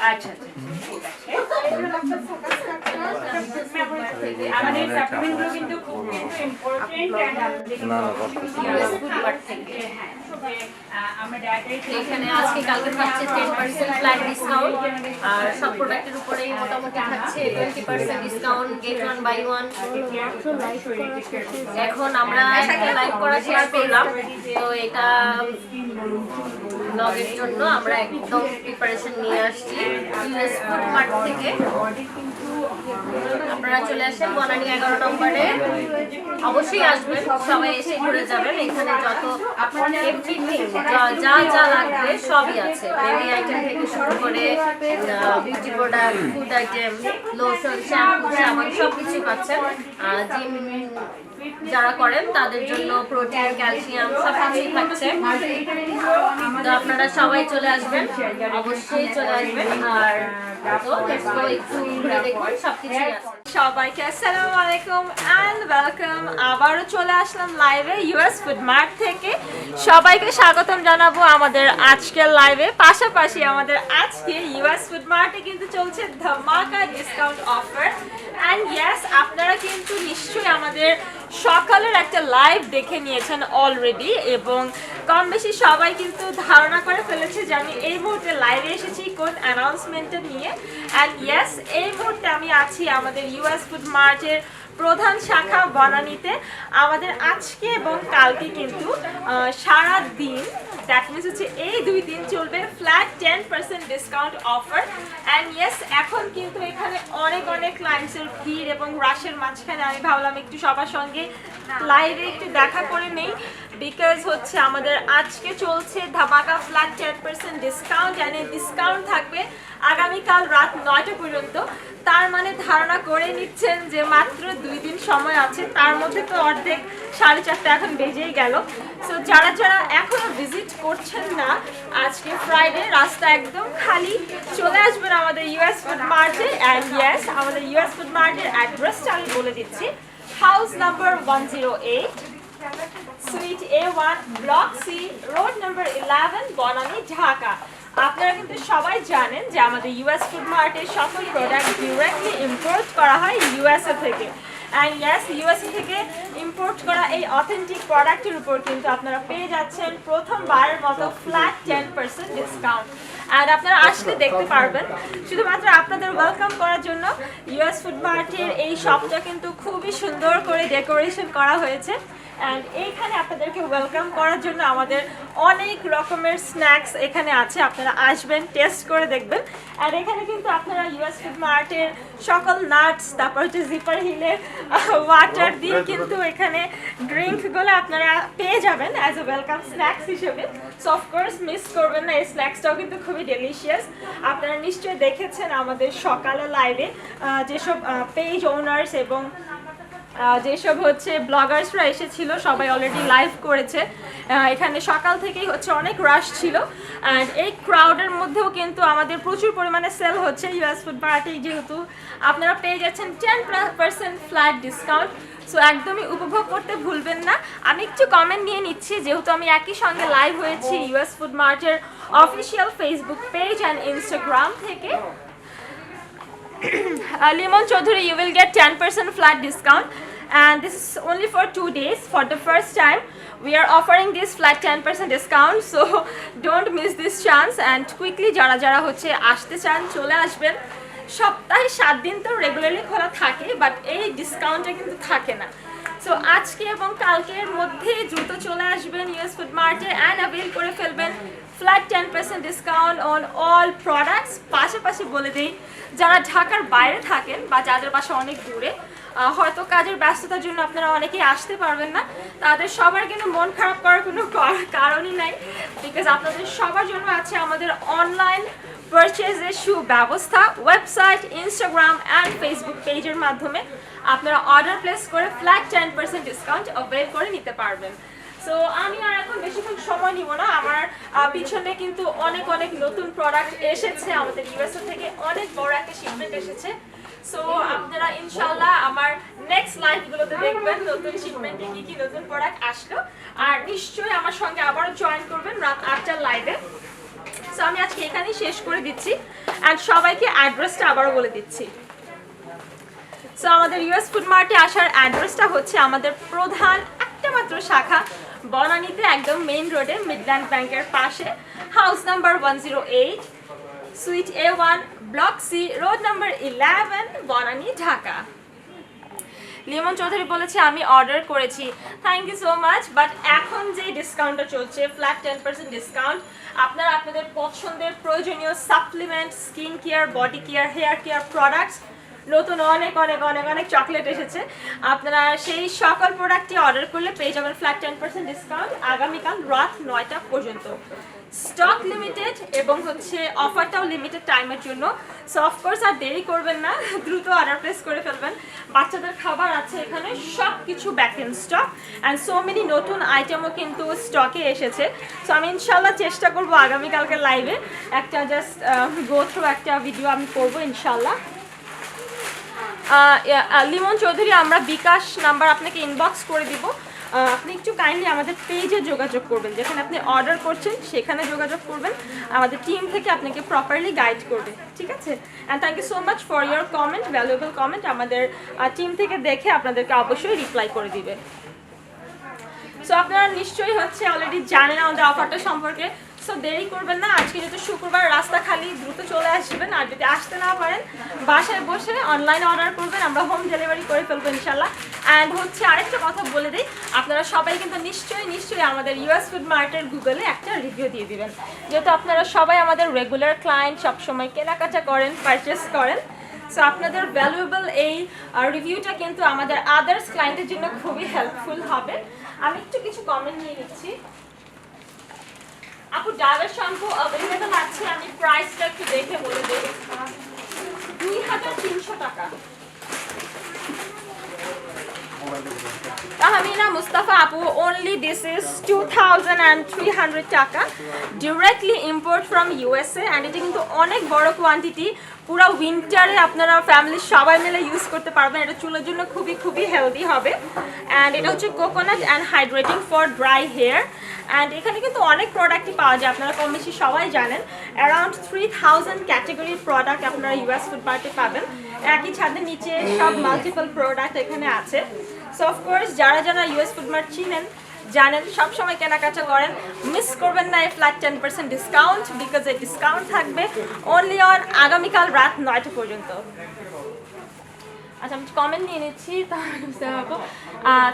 আচ্ছা আচ্ছা আমাদের সাপ্লিমেন্টগুলো কিন্তু খুব ইম্পর্টেন্ট এখানে আজকে কালকে থাকছে 10% ফ্ল্যাট ডিসকাউন্ট, আর সব প্রোডাক্টের উপরেই মোটামুটি থাকছে 20% discount, get one buy one. এখন আমরা একটা লাইভ করা শেয়ার করলাম, তো এটা ব্লগের জন্য আমরা একদম প্রিপারেশন নিয়ে আসছি ইউএস ফুড মার্ট থেকে। আপনারা চলে আসেন বনানী 11 নম্বরে, অবশ্যই আসবেন, সবাই এসে ঘুরে যাবেন। এখানে যত আপনাদের এভরিথিং যা যা লাগবে সবই আছে, বেবি আইটেম থেকে শুরু করে beauty product, food item, lotion, shampoo, সাবান সব কিছুই পাচ্ছেন। জিম যারা করেন তাদের জন্য প্রোটিন, ক্যালসিয়াম সব কিছুই থাকছে। তো আপনারা সবাই চলে আসবেন, অবশ্যই চলে আসবেন। আর তো লেটস গো, একটু ঘুরে দেখুন, সবকিছুই আছে। সবাইকে আসসালামু আলাইকুম এন্ড ওয়েলকাম। আবারও চলে আসলাম লাইভে ইউএস ফুড মার্ট থেকে। সবাইকে স্বাগতম জানাবো আমাদের আজকের লাইভে। পাশাপাশি আমাদের আজকে ইউএস ফুড মার্টে কিন্তু চলছে ধামাকা ডিসকাউন্ট অফার। অ্যান্ড ইয়েস, আপনারা কিন্তু নিশ্চয়ই আমাদের সকালের একটা লাইভ দেখে নিয়েছেন অলরেডি, এবং কম বেশি সবাই কিন্তু ধারণা করে ফেলেছে যে আমি এই মুহূর্তে লাইভে এসেছি কোন অ্যানাউন্সমেন্টটা নিয়ে। অ্যান্ড ইয়েস, এই মুহূর্তে আমি আছি আমাদের ইউএস ফুড মার্টের প্রধান শাখা বনানীতে। আমাদের আজকে এবং কালকে কিন্তু সারা দিন, দ্যাট মিনস হচ্ছে এই 2 দিন চলবে flat 10% discount offer. And yes, এখন কিন্তু এখানে অনেক অনেক ক্লায়েন্টসের ভিড় এবং রাশের মাঝখানে আমি ভাবলাম একটু সবার সঙ্গে লাইভে একটু দেখা করে নেই, বিকজ হচ্ছে আমাদের আজকে চলছে ধামাকা ফ্ল্যাট 10% ডিসকাউন্ট। অ্যান্ড এই ডিসকাউন্ট থাকবে আগামীকাল রাত 9টা পর্যন্ত। তার মানে ধারণা করে নিচ্ছেন যে মাত্র 2 দিন সময় আছে, তার মধ্যে তো অর্ধেক 4:30 এখন বেজেই গেল। সো যারা যারা এখনো ভিজিট করছেন না, আজকে ফ্রাইডে, রাস্তা একদম খালি, চলে আসবেন আমাদের ইউএস ফুড মার্টে। অ্যান্ড ইয়েস, আমাদের ইউএস ফুড মার্টের অ্যাড্রেসটা আমি বলে দিচ্ছি। House number 108, suite A1, block C, road number 11, Banani, Dhaka. আপনারা কিন্তু সবাই জানেন যে আমাদের ইউএস ফুড মার্টের সকল প্রোডাক্ট ডিরেক্টলি ইম্পোর্ট করা হয় ইউএসএ থেকে। অ্যান্ড ইয়েস, ইউএসএ থেকে ইম্পোর্ট করা এই অথেন্টিক প্রোডাক্টের উপর কিন্তু আপনারা পেয়ে যাচ্ছেন প্রথমবারের মতো ফ্ল্যাট 10% ডিসকাউন্ট। অ্যান্ড আপনারা আসলে দেখতে পারবেন, শুধুমাত্র আপনাদের ওয়েলকাম করার জন্য ইউএস ফুড মার্টের এই শপটা কিন্তু খুবই সুন্দর করে ডেকোরেশন করা হয়েছে। অ্যান্ড এইখানে আপনাদেরকে ওয়েলকাম করার জন্য আমাদের অনেক রকমের স্ন্যাক্স এখানে আছে, আপনারা আসবেন, টেস্ট করে দেখবেন। আর এখানে কিন্তু আপনারা ইউএস ফুড মার্টের সকল নাটস, তারপর হচ্ছে জিপার হিলের ওয়াটার দিয়ে কিন্তু এখানে ড্রিঙ্কগুলো আপনারা পেয়ে যাবেন অ্যাজ এ ওয়েলকাম স্ন্যাক্স হিসেবে। সো অফকোর্স মিস করবেন না, এই স্ন্যাক্সটাও কিন্তু খুবই ডেলিশিয়াস। আপনারা নিশ্চয়ই দেখেছেন আমাদের সকালে লাইভে যেসব পেজ ওনার্স এবং যেসব হচ্ছে ব্লগার্সরা এসেছিল, সবাই অলরেডি লাইভ করেছে। এখানে সকাল থেকেই হচ্ছে অনেক রাশ ছিল। অ্যান্ড এই ক্রাউডের মধ্যেও কিন্তু আমাদের প্রচুর পরিমাণে সেল হচ্ছে ইউএস ফুড মার্টে, যেহেতু আপনারা পেয়ে যাচ্ছেন 10% ফ্ল্যাট ডিসকাউন্ট। সো একদমই উপভোগ করতে ভুলবেন না। আমি একটু কমেন্ট নিয়ে নিচ্ছি, যেহেতু আমি একই সঙ্গে লাইভ হয়েছি ইউএস ফুড মার্টের official Facebook page and Instagram থেকে। Limon Chaudhary, you will get 10% flat discount, and this is only for 2 days. For the first time we are offering this flat 10% discount, so don't miss this chance and quickly যারা যারা হচ্ছে আসতে চান চলে আসবেন। সপ্তাহে 7 দিন তো রেগুলারলি খোলা থাকে, বাট এই ডিসকাউন্টটা কিন্তু থাকে না। সো আজকে এবং কালকের মধ্যে দ্রুত চলে আসবেন ইউএস ফুড মার্টে অ্যান্ড অ্যাভেল করে ফেলবেন flat 10% discount on all products. পাশাপাশি বলে দিই, যারা ঢাকার বাইরে থাকেন বা যাদের বাসা অনেক দূরে, হয়তো কাজের ব্যস্ততার জন্য আপনারা অনেকেই আসতে পারবেন না, তাদের সবার কিন্তু মন খারাপ করার কোনো কারণই নাই, বিকজ আপনাদের সবার জন্য আছে আমাদের অনলাইন পারচেজের সুব্যবস্থা। ওয়েবসাইট, ইনস্টাগ্রাম অ্যান্ড ফেসবুক পেজের মাধ্যমে আপনারা অর্ডার প্লেস করে ফ্ল্যাট 10% ডিসকাউন্ট অ্যাভেল করে নিতে পারবেন। সো আমি আর এখন বেশিক্ষণ সময় নিব না, আমার পিছনে কিন্তু অনেক অনেক নতুন প্রোডাক্ট এসেছে আমাদের ইউএসএ থেকে, অনেক বড় একটা শিপমেন্ট এসেছে। সো আপনারা ইনশাআল্লাহ আমার নেক্সট লাইভগুলোতে দেখবেন নতুন শিপমেন্টে কি কি নতুন প্রোডাক্ট আসলো। আর নিশ্চয়ই আমার সঙ্গে আবারও জয়েন করবেন রাত 8টার লাইভে। সো আমি আজকে এখানেই শেষ করে দিচ্ছি অ্যান্ড সবাইকে অ্যাড্রেসটা আবারও বলে দিচ্ছি। সো আমাদের ইউএস ফুড মার্টে আসার অ্যাড্রেসটা হচ্ছে আমাদের প্রধান একটা মাত্র শাখা বনানীতে, একদম মেইন রোডে মিডল্যান্ড ব্যাংকের পাশে, house number 108, suite A1, block C, road number 11, Banani, Dhaka. Limon Chowdhury বলেছে আমি অর্ডার করেছি, thank you so much. But এখন যে ডিসকাউন্টটা চলছে ফ্ল্যাট 10% ডিসকাউন্ট, আপনারা আপনাদের পছন্দের প্রয়োজনীয় supplement, skin care, body care, hair care products, নতুন অনেক অনেক অনেক অনেক চকলেট এসেছে, আপনারা সেই সকল প্রোডাক্টটি অর্ডার করলে পেয়ে যাবেন ফ্ল্যাট 10% ডিসকাউন্ট আগামীকাল রাত 9টা পর্যন্ত। স্টক লিমিটেড এবং হচ্ছে অফারটাও লিমিটেড টাইমের জন্য। সো অফকোর্স আর দেরি করবেন না, দ্রুত অর্ডার প্লেস করে ফেলবেন। বাচ্চাদের খাবার আছে এখানে, সব কিছু back in stock and so many নতুন আইটেমও কিন্তু স্টকে এসেছে। সো আমি ইনশাল্লাহ চেষ্টা করবো আগামীকালকে লাইভে একটা জাস্ট গো থ্রু একটা ভিডিও আমি করবো ইনশাল্লাহ। লিমন চৌধুরী, আমরা বিকাশ নাম্বার আপনাকে ইনবক্স করে দিব, আপনি একটু কাইন্ডলি আমাদের পেজে যোগাযোগ করবেন, যেখানে আপনি অর্ডার করছেন সেখানে যোগাযোগ করবেন, আমাদের টিম থেকে আপনাকে প্রপারলি গাইড করবে, ঠিক আছে? And thank you so much for your comment, valuable comment, আমাদের টিম থেকে দেখে আপনাদেরকে অবশ্যই রিপ্লাই করে দিবে। সো আপনারা নিশ্চয়ই হচ্ছে অলরেডি জানেন আমাদের অফারটা সম্পর্কে, সো দেরি করবেন না, আজকে যেহেতু শুক্রবার রাস্তা খালি, দ্রুত চলে আসবেন। আর যদি আসতে না পারেন বাসায় বসে অনলাইনে অর্ডার করবেন, আমরা হোম ডেলিভারি করে ফেলবো ইনশাল্লাহ। অ্যান্ড হচ্ছে আরেকটা কথা বলে দিই, আপনারা সবাই কিন্তু নিশ্চয়ই আমাদের ইউএস ফুড মার্টের গুগলে একটা রিভিউ দিয়ে দিবেন, যেহেতু আপনারা সবাই আমাদের রেগুলার ক্লায়েন্ট, সবসময় কেনাকাটা করেন, পারচেস করেন। সো আপনাদের ভ্যালুয়েবল এই রিভিউটা কিন্তু আমাদের আদার্স ক্লায়েন্টের জন্য খুবই হেল্পফুল হবে। আমি একটু কিছু কমেন্ট নিয়ে নিচ্ছি। আপু, ডাবের শ্যাম্পু অ্যাভেলেবল আছে, আমি প্রাইসটা একটু দেখে বলে দিই, 2300 টাকা। তাহমিনা মুস্তাফা আপু, only this is 2300 টাকা, directly import from USA, and এটা কিন্তু অনেক বড় কোয়ান্টিটি, পুরো উইন্টারে আপনারা ফ্যামিলির সবাই মিলে ইউজ করতে পারবেন। এটা চুলের জন্য খুবই খুবই হেলদি হবে। অ্যান্ড এটা হচ্ছে coconut and hydrating for dry hair. And এখানে কিন্তু অনেক প্রোডাক্টই পাওয়া যায়, আপনারা কম বেশি সবাই জানেন। অ্যারাউন্ড 3000 ক্যাটাগরির প্রোডাক্ট আপনারা ইউএস ফুড মার্টে পাবেন। একই ছাদের নিচে সব মাল্টিপল প্রোডাক্ট এখানে আছে। সো অফকোর্স যারা যারা ইউএস ফুড মার্ট চিনেন, জানেন, সবসময় কেনাকাটা করেন, মিস করবেন না এই ফ্ল্যাট 10% ডিসকাউন্ট, বিকজ এই ডিসকাউন্ট থাকবে অনলি অন আগামীকাল রাত 9টা পর্যন্ত। আচ্ছা, আমি কমেন্ট নিয়ে নিচ্ছি।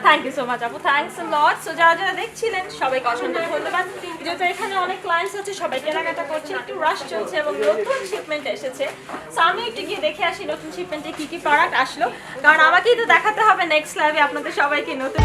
থ্যাংক ইউ সো মাচ আপু, থ্যাংকস আ লট। সো যারা যারা দেখছিলেন সবাইকে অসংখ্য ধন্যবাদ। যেহেতু এখানে অনেক ক্লায়েন্টস আছে, সবাই কেনাকাটা করছে, একটু রাশ চলছে এবং নতুন শিপমেন্ট এসেছে। সো আমি একটু গিয়ে দেখে আসি নতুন শিপমেন্টে কী কী প্রোডাক্ট আসলো, কারণ আমাকেই তো দেখাতে হবে নেক্সট লাইভে আপনাদের সবাইকে নতুন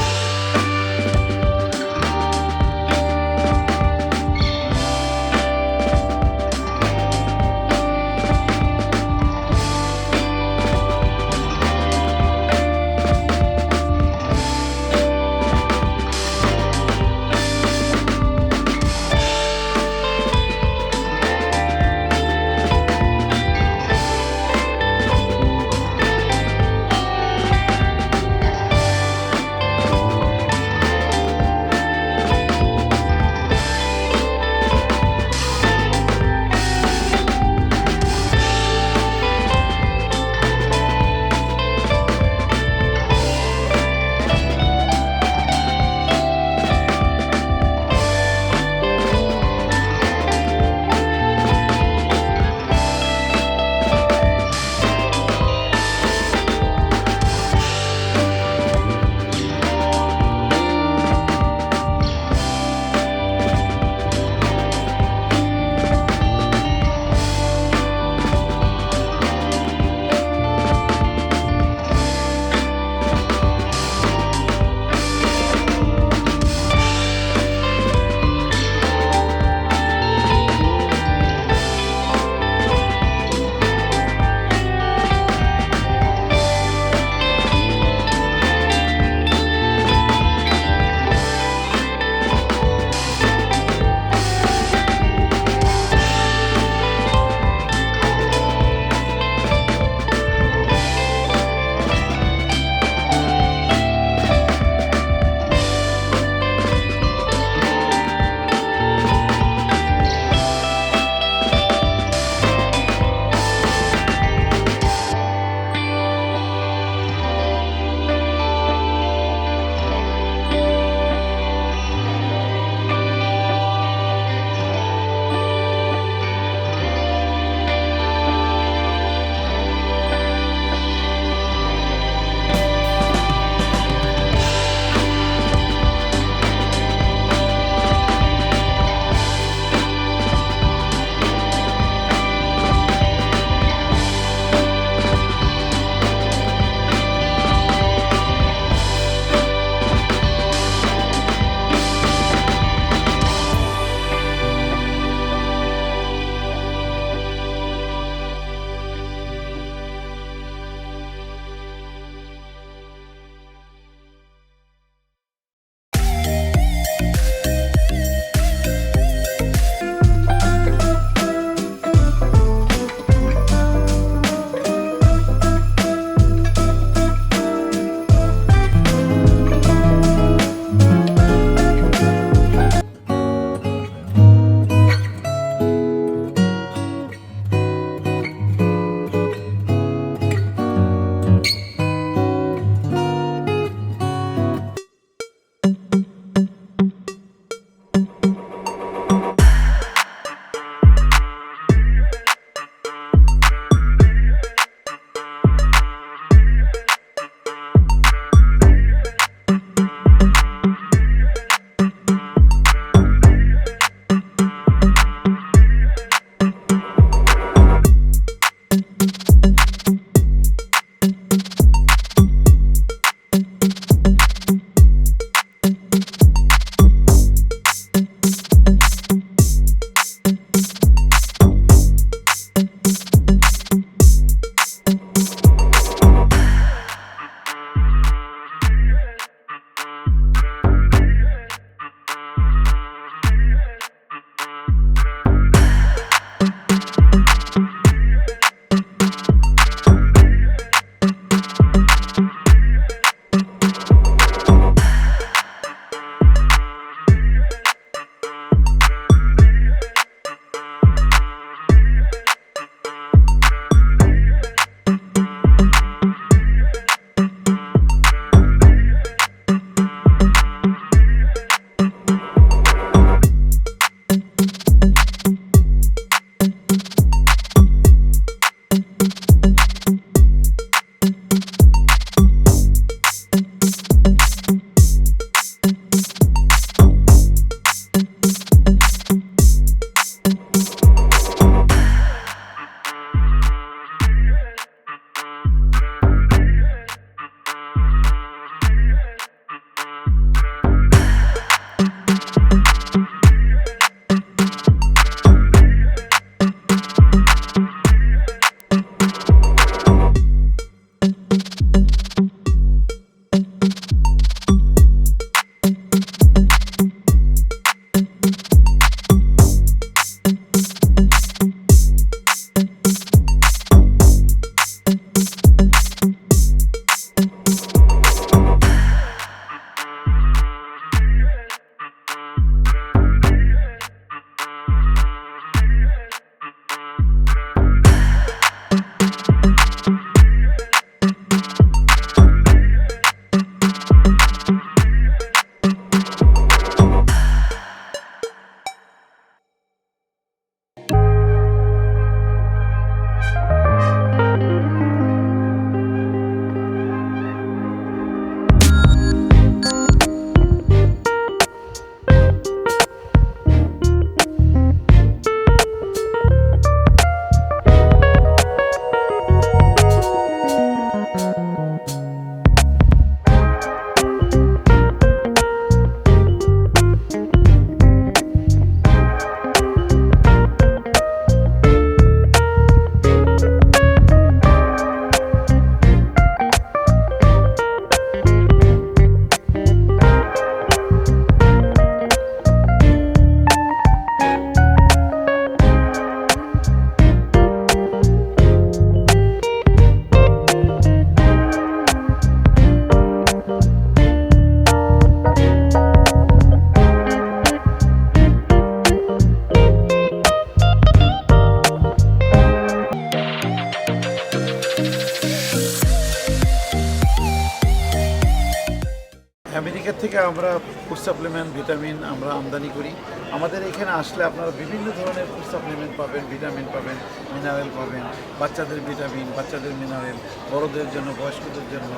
আমরা ফুড সাপ্লিমেন্ট ভিটামিন আমরা আমদানি করি। আমাদের এখানে আসলে আপনারা বিভিন্ন ধরনের ফুড সাপ্লিমেন্ট পাবেন, ভিটামিন পাবেন, মিনারেল পাবেন, বাচ্চাদের ভিটামিন, বাচ্চাদের মিনারেল, বড়দের জন্য, বয়স্কদের জন্য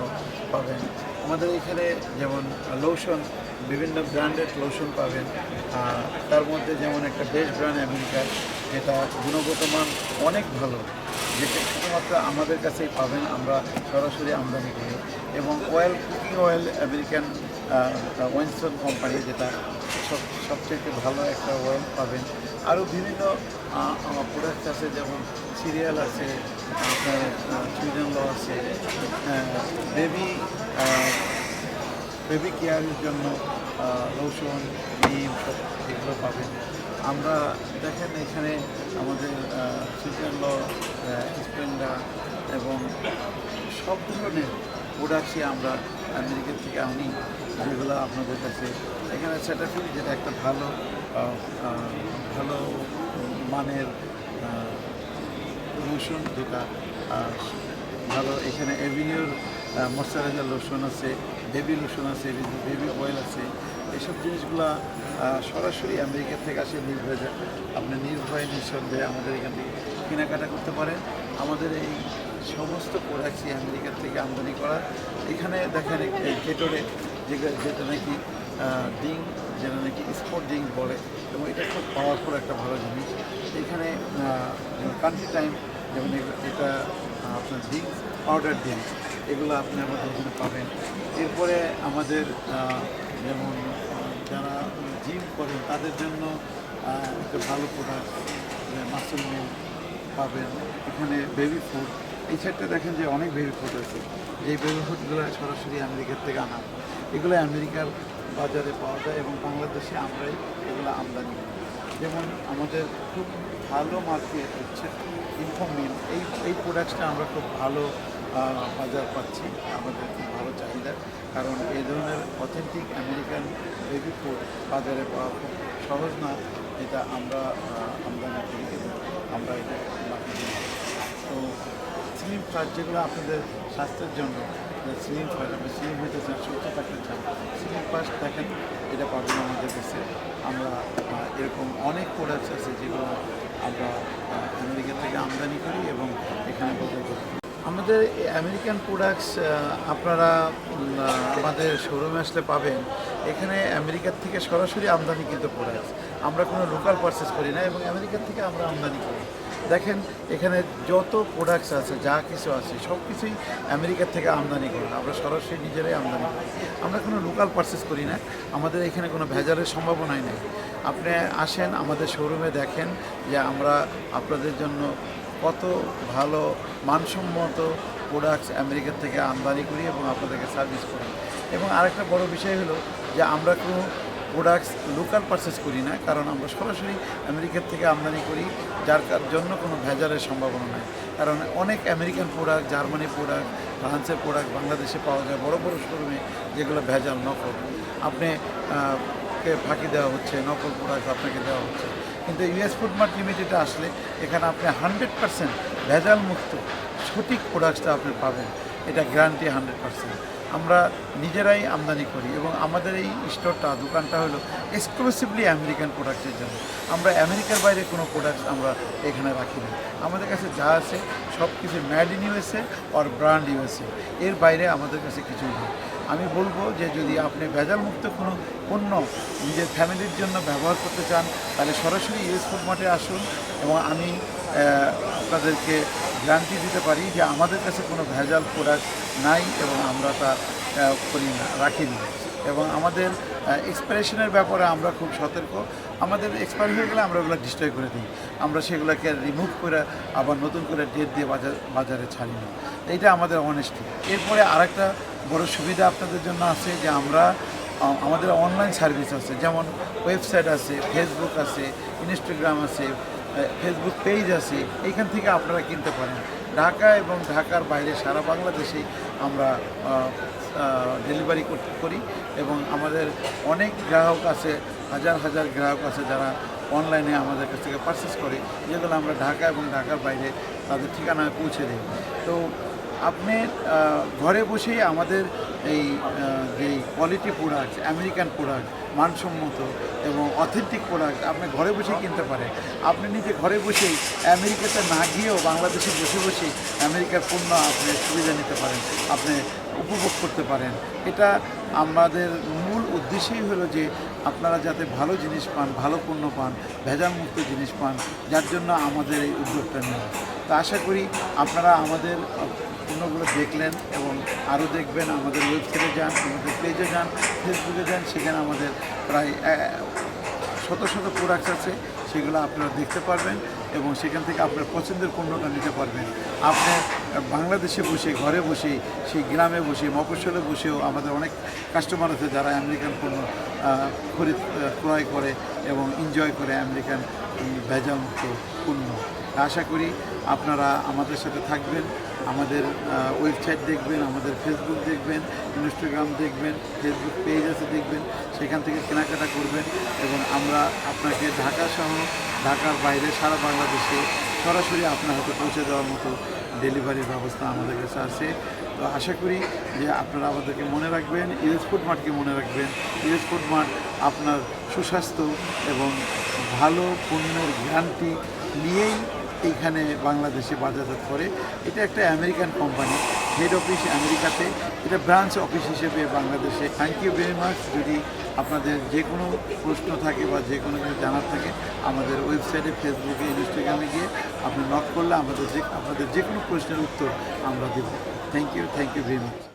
পাবেন। আমাদের এখানে যেমন লোশন, বিভিন্ন ব্র্যান্ডেড লোশন পাবেন। তার মধ্যে যেমন একটা বেস্ট ব্র্যান্ড আমেরিকার, যেটা গুণগত মান অনেক ভালো, যেটা শুধুমাত্র আমাদের কাছেই পাবেন, আমরা সরাসরি আমদানি করি। এবং অয়েল, কুকিং অয়েল আমেরিকান ওয়েনস্টন কোম্পানি, যেটা সবচেয়ে ভালো একটা অয়েল পাবেন। আরও বিভিন্ন প্রোডাক্ট আছে, যেমন সিরিয়াল আছে, আপনার সুইডেন ল আছে, বেবি কেয়ারের জন্য লোশন, ক্রিম, সব এগুলো পাবেন। আমরা দেখেন এখানে আমাদের সুইডেন ল, স্প্লেন্ডা এবং সব ধরনের প্রোডাক্টই আমরা আমেরিকা থেকে আনি, যেগুলো আপনাদের কাছে এখানে সেটাফিল, যেটা একটা ভালো ভালো মানের লোশন, যেটা ভালো। এখানে এভিনিউর ময়শ্চারাইজার লোশন আছে, বেবি লোশন আছে, বেবি অয়েল আছে। এইসব জিনিসগুলো সরাসরি আমেরিকা থেকে আসে নির্ভয়ে। আপনি নির্ভয়ে নিঃসন্দেহে আমাদের এখান থেকে কেনাকাটা করতে পারেন। আমাদের এই সমস্ত প্রোডাক্টই আমেরিকা থেকে আমদানি করা। এখানে দেখেন গেটরে, যেটা নাকি ড্রিঙ্ক, যেটা নাকি স্পোর্ট ড্রিঙ্ক বলে, এবং এটা খুব পাওয়ারফুল একটা ভালো জিনিস। এখানে কান্ট্রি টাইম, যেমন এটা আপনার ড্রিঙ্কস, পাউডার ড্রিঙ্কস, এগুলো আপনি আমাদের এখানে পাবেন। এরপরে আমাদের যেমন যারা জিম করেন তাদের জন্য একটা ভালো প্রোডাক্ট মাসল মিল পাবেন। এখানে বেবি ফুড, এই সাইডটা দেখেন যে অনেক বেবি ফুড আছে, যেই বেবি ফুডগুলো সরাসরি আমেরিকার থেকে আনা। এগুলো আমেরিকার বাজারে পাওয়া যায় এবং বাংলাদেশে আমরাই এগুলো আমদানি করি। যেমন আমাদের খুব ভালো মার্কেট হচ্ছে ইনফোমিল, এই প্রোডাক্টসটা আমরা খুব ভালো বাজার পাচ্ছি, আমাদের খুব ভালো চাহিদা। কারণ এই ধরনের অথেন্টিক আমেরিকান বেবি ফুড বাজারে পাওয়া খুব সহজ না, এটা আমরা আমদানি করি এবং আমরা এটা বাকি দিই। তো স্লিম ফাস্ট, যেগুলো আপনাদের স্বাস্থ্যের জন্য, স্লিম ফাস্ট, আপনি স্লিম হইতে চান, সুস্থ থাকতে চান, স্লিম ফাস্ট দেখেন, এটা পাবেন আমাদের কাছে। আমরা এরকম অনেক প্রোডাক্টস আছে যেগুলো আমরা আমেরিকা থেকে আমদানি করি এবং এখানে বাজার করি। আমাদের আমেরিকান প্রোডাক্টস আপনারা আমাদের শোরুমে আসলে পাবেন। এখানে আমেরিকার থেকে সরাসরি আমদানি কিন্তু প্রোডাক্টস, আমরা কোনো লোকাল পারচেস করি না এবং আমেরিকার থেকে আমরা আমদানি করি। দেখেন এখানে যত প্রোডাক্টস আছে, যা কিছু আছে, সব কিছুই আমেরিকার থেকে আমদানি করি, আমরা সরাসরি নিজেরাই আমদানি করি। আমরা কোনো লোকাল পারচেস করি না, আমাদের এখানে কোনো ভেজালের সম্ভাবনাই নেই। আপনি আসেন আমাদের শোরুমে, দেখেন যে আমরা আপনাদের জন্য কত ভালো মানসম্মত প্রোডাক্টস আমেরিকার থেকে আমদানি করি এবং আপনাদেরকে সার্ভিস করি। এবং আরেকটা বড় বিষয় হলো যে আমরা কোনো প্রোডাক্টস লোকাল পারচেস করি না, কারণ আমরা সরাসরি আমেরিকার থেকে আমদানি করি, যার জন্য কোনো ভেজালের সম্ভাবনা নাই। কারণ অনেক আমেরিকান প্রোডাক্ট, জার্মানি প্রোডাক্ট, ফ্রান্সের প্রোডাক্ট বাংলাদেশে পাওয়া যায় বড় বড় শোরুমে, যেগুলো ভেজাল, নকল, আপনি ফাঁকি দেওয়া হচ্ছে, নকল প্রোডাক্ট আপনাকে দেওয়া হচ্ছে। কিন্তু ইউএস ফুড মার্ট লিমিটেডে আসলে এখানে আপনি 100% ভেজাল মুক্ত সঠিক প্রোডাক্টসটা আপনি পাবেন, এটা গ্যারান্টি 100%। আমরা নিজেরাই আমদানি করি এবং আমাদের এই স্টোরটা, দোকানটা হলো এক্সক্লুসিভলি আমেরিকান প্রোডাক্টের জন্য। আমরা আমেরিকার বাইরে কোনো প্রোডাক্ট আমরা এখানে রাখি না। আমাদের কাছে যা আছে সব কিছু মেড ইন ইউএসএ আর ব্র্যান্ড ইউএসএ, এর বাইরে আমাদের কাছে কিছুই নেই। আমি বলবো যে যদি আপনি ভেজালমুক্ত কোনো পণ্য নিজের ফ্যামিলির জন্য ব্যবহার করতে চান, তাহলে সরাসরি ইউএস ফুড মার্টে আসুন এবং আমি আপনাদেরকে গ্যারান্টি দিতে পারি যে আমাদের কাছে কোনো ভেজাল প্রোডাক্ট নাই এবং আমরা তা করি না, রাখি না। এবং আমাদের এক্সপাইরেশনের ব্যাপারে আমরা খুব সতর্ক। আমাদের এক্সপায়ার হয়ে গেলে আমরা ওগুলো ডিস্ট্রয় করে দিই, আমরা সেগুলোকে রিমুভ করে আবার নতুন করে ডেট দিয়ে বাজারে ছাড়ি না। এইটা আমাদের অনেস্টি। এরপরে আরেকটা বড় সুবিধা আপনাদের জন্য আছে যে আমরা আমাদের অনলাইন সার্ভিস আছে, যেমন ওয়েবসাইট আছে, ফেসবুক আছে, ইনস্টাগ্রাম আছে, ফেসবুক পেজ আছে, এইখান থেকে আপনারা কিনতে পারেন। ঢাকা এবং ঢাকার বাইরে সারা বাংলাদেশেই আমরা ডেলিভারি করি এবং আমাদের অনেক গ্রাহক আছে, হাজার হাজার গ্রাহক আছে যারা অনলাইনে আমাদের কাছ থেকে পারচেস করে, যেগুলো আমরা ঢাকা এবং ঢাকার বাইরে তাদের ঠিকানায় পৌঁছে দিই। তো আপনি ঘরে বসেই আমাদের এই যে কোয়ালিটি প্রোডাক্ট, আমেরিকান প্রোডাক্ট, মানসম্মত এবং অথেন্টিক প্রোডাক্ট আপনি ঘরে বসেই কিনতে পারেন। আপনি নিজে ঘরে বসেই আমেরিকাতে না গিয়েও বাংলাদেশে বসে বসেই আমেরিকার পণ্য আপনি সুবিধা নিতে পারেন, আপনি উপভোগ করতে পারেন। এটা আমাদের মূল উদ্দেশ্যই হলো যে আপনারা যাতে ভালো জিনিস পান, ভালো পণ্য পান, ভেজালমুক্ত জিনিস পান, যার জন্য আমাদের এই উদ্যোগটা নেওয়া। তো আশা করি আপনারা আমাদের পণ্যগুলো দেখলেন এবং আরও দেখবেন। আমাদের ওয়েবসাইটে যান, আমাদের পেজে যান, ফেসবুকে যান, সেখানে আমাদের প্রায় শত শত প্রোডাক্ট আছে, সেগুলো আপনারা দেখতে পারবেন এবং সেখান থেকে আপনার পছন্দের পণ্যটা নিতে পারবেন। আপনি বাংলাদেশে বসে, ঘরে বসেই, সেই গ্রামে বসে, মফস্বলে বসেও আমাদের অনেক কাস্টমার আছে যারা আমেরিকান পণ্য ক্রয় করে এবং এনজয় করে আমেরিকান ভেজালমুক্ত পণ্য। আশা করি আপনারা আমাদের সাথে থাকবেন, আমাদের ওয়েবসাইট দেখবেন, আমাদের ফেসবুক দেখবেন, ইনস্টাগ্রাম দেখবেন, ফেসবুক পেজ আছে দেখবেন, সেখান থেকে কেনাকাটা করবেন এবং আমরা আপনাকে ঢাকা সহ ঢাকার বাইরে সারা বাংলাদেশে সরাসরি আপনার হাতে পৌঁছে দেওয়ার মতো ডেলিভারির ব্যবস্থা আমাদের কাছে আছে। তো আশা করি যে আপনারা আমাদেরকে মনে রাখবেন, ইউএস ফুড মার্টকে মনে রাখবেন। ইউএস ফুড মার্ট আপনার সুস্বাস্থ্য এবং ভালো পণ্যের গ্যারান্টি নিয়েই এইখানে বাংলাদেশে বাজারজাত করে। এটা একটা আমেরিকান কোম্পানি, হেড অফিস আমেরিকাতে, এটা ব্রাঞ্চ অফিস হিসেবে বাংলাদেশে। Thank you very much. যদি আপনাদের যে কোনো প্রশ্ন থাকে বা যে কোনো কিছু জানার থাকে আমাদের ওয়েবসাইটে, ফেসবুকে, ইনস্টাগ্রামে গিয়ে আপনি নক করলে আপনাদের যে কোনো প্রশ্নের উত্তর আমরা দেব। Thank you very much.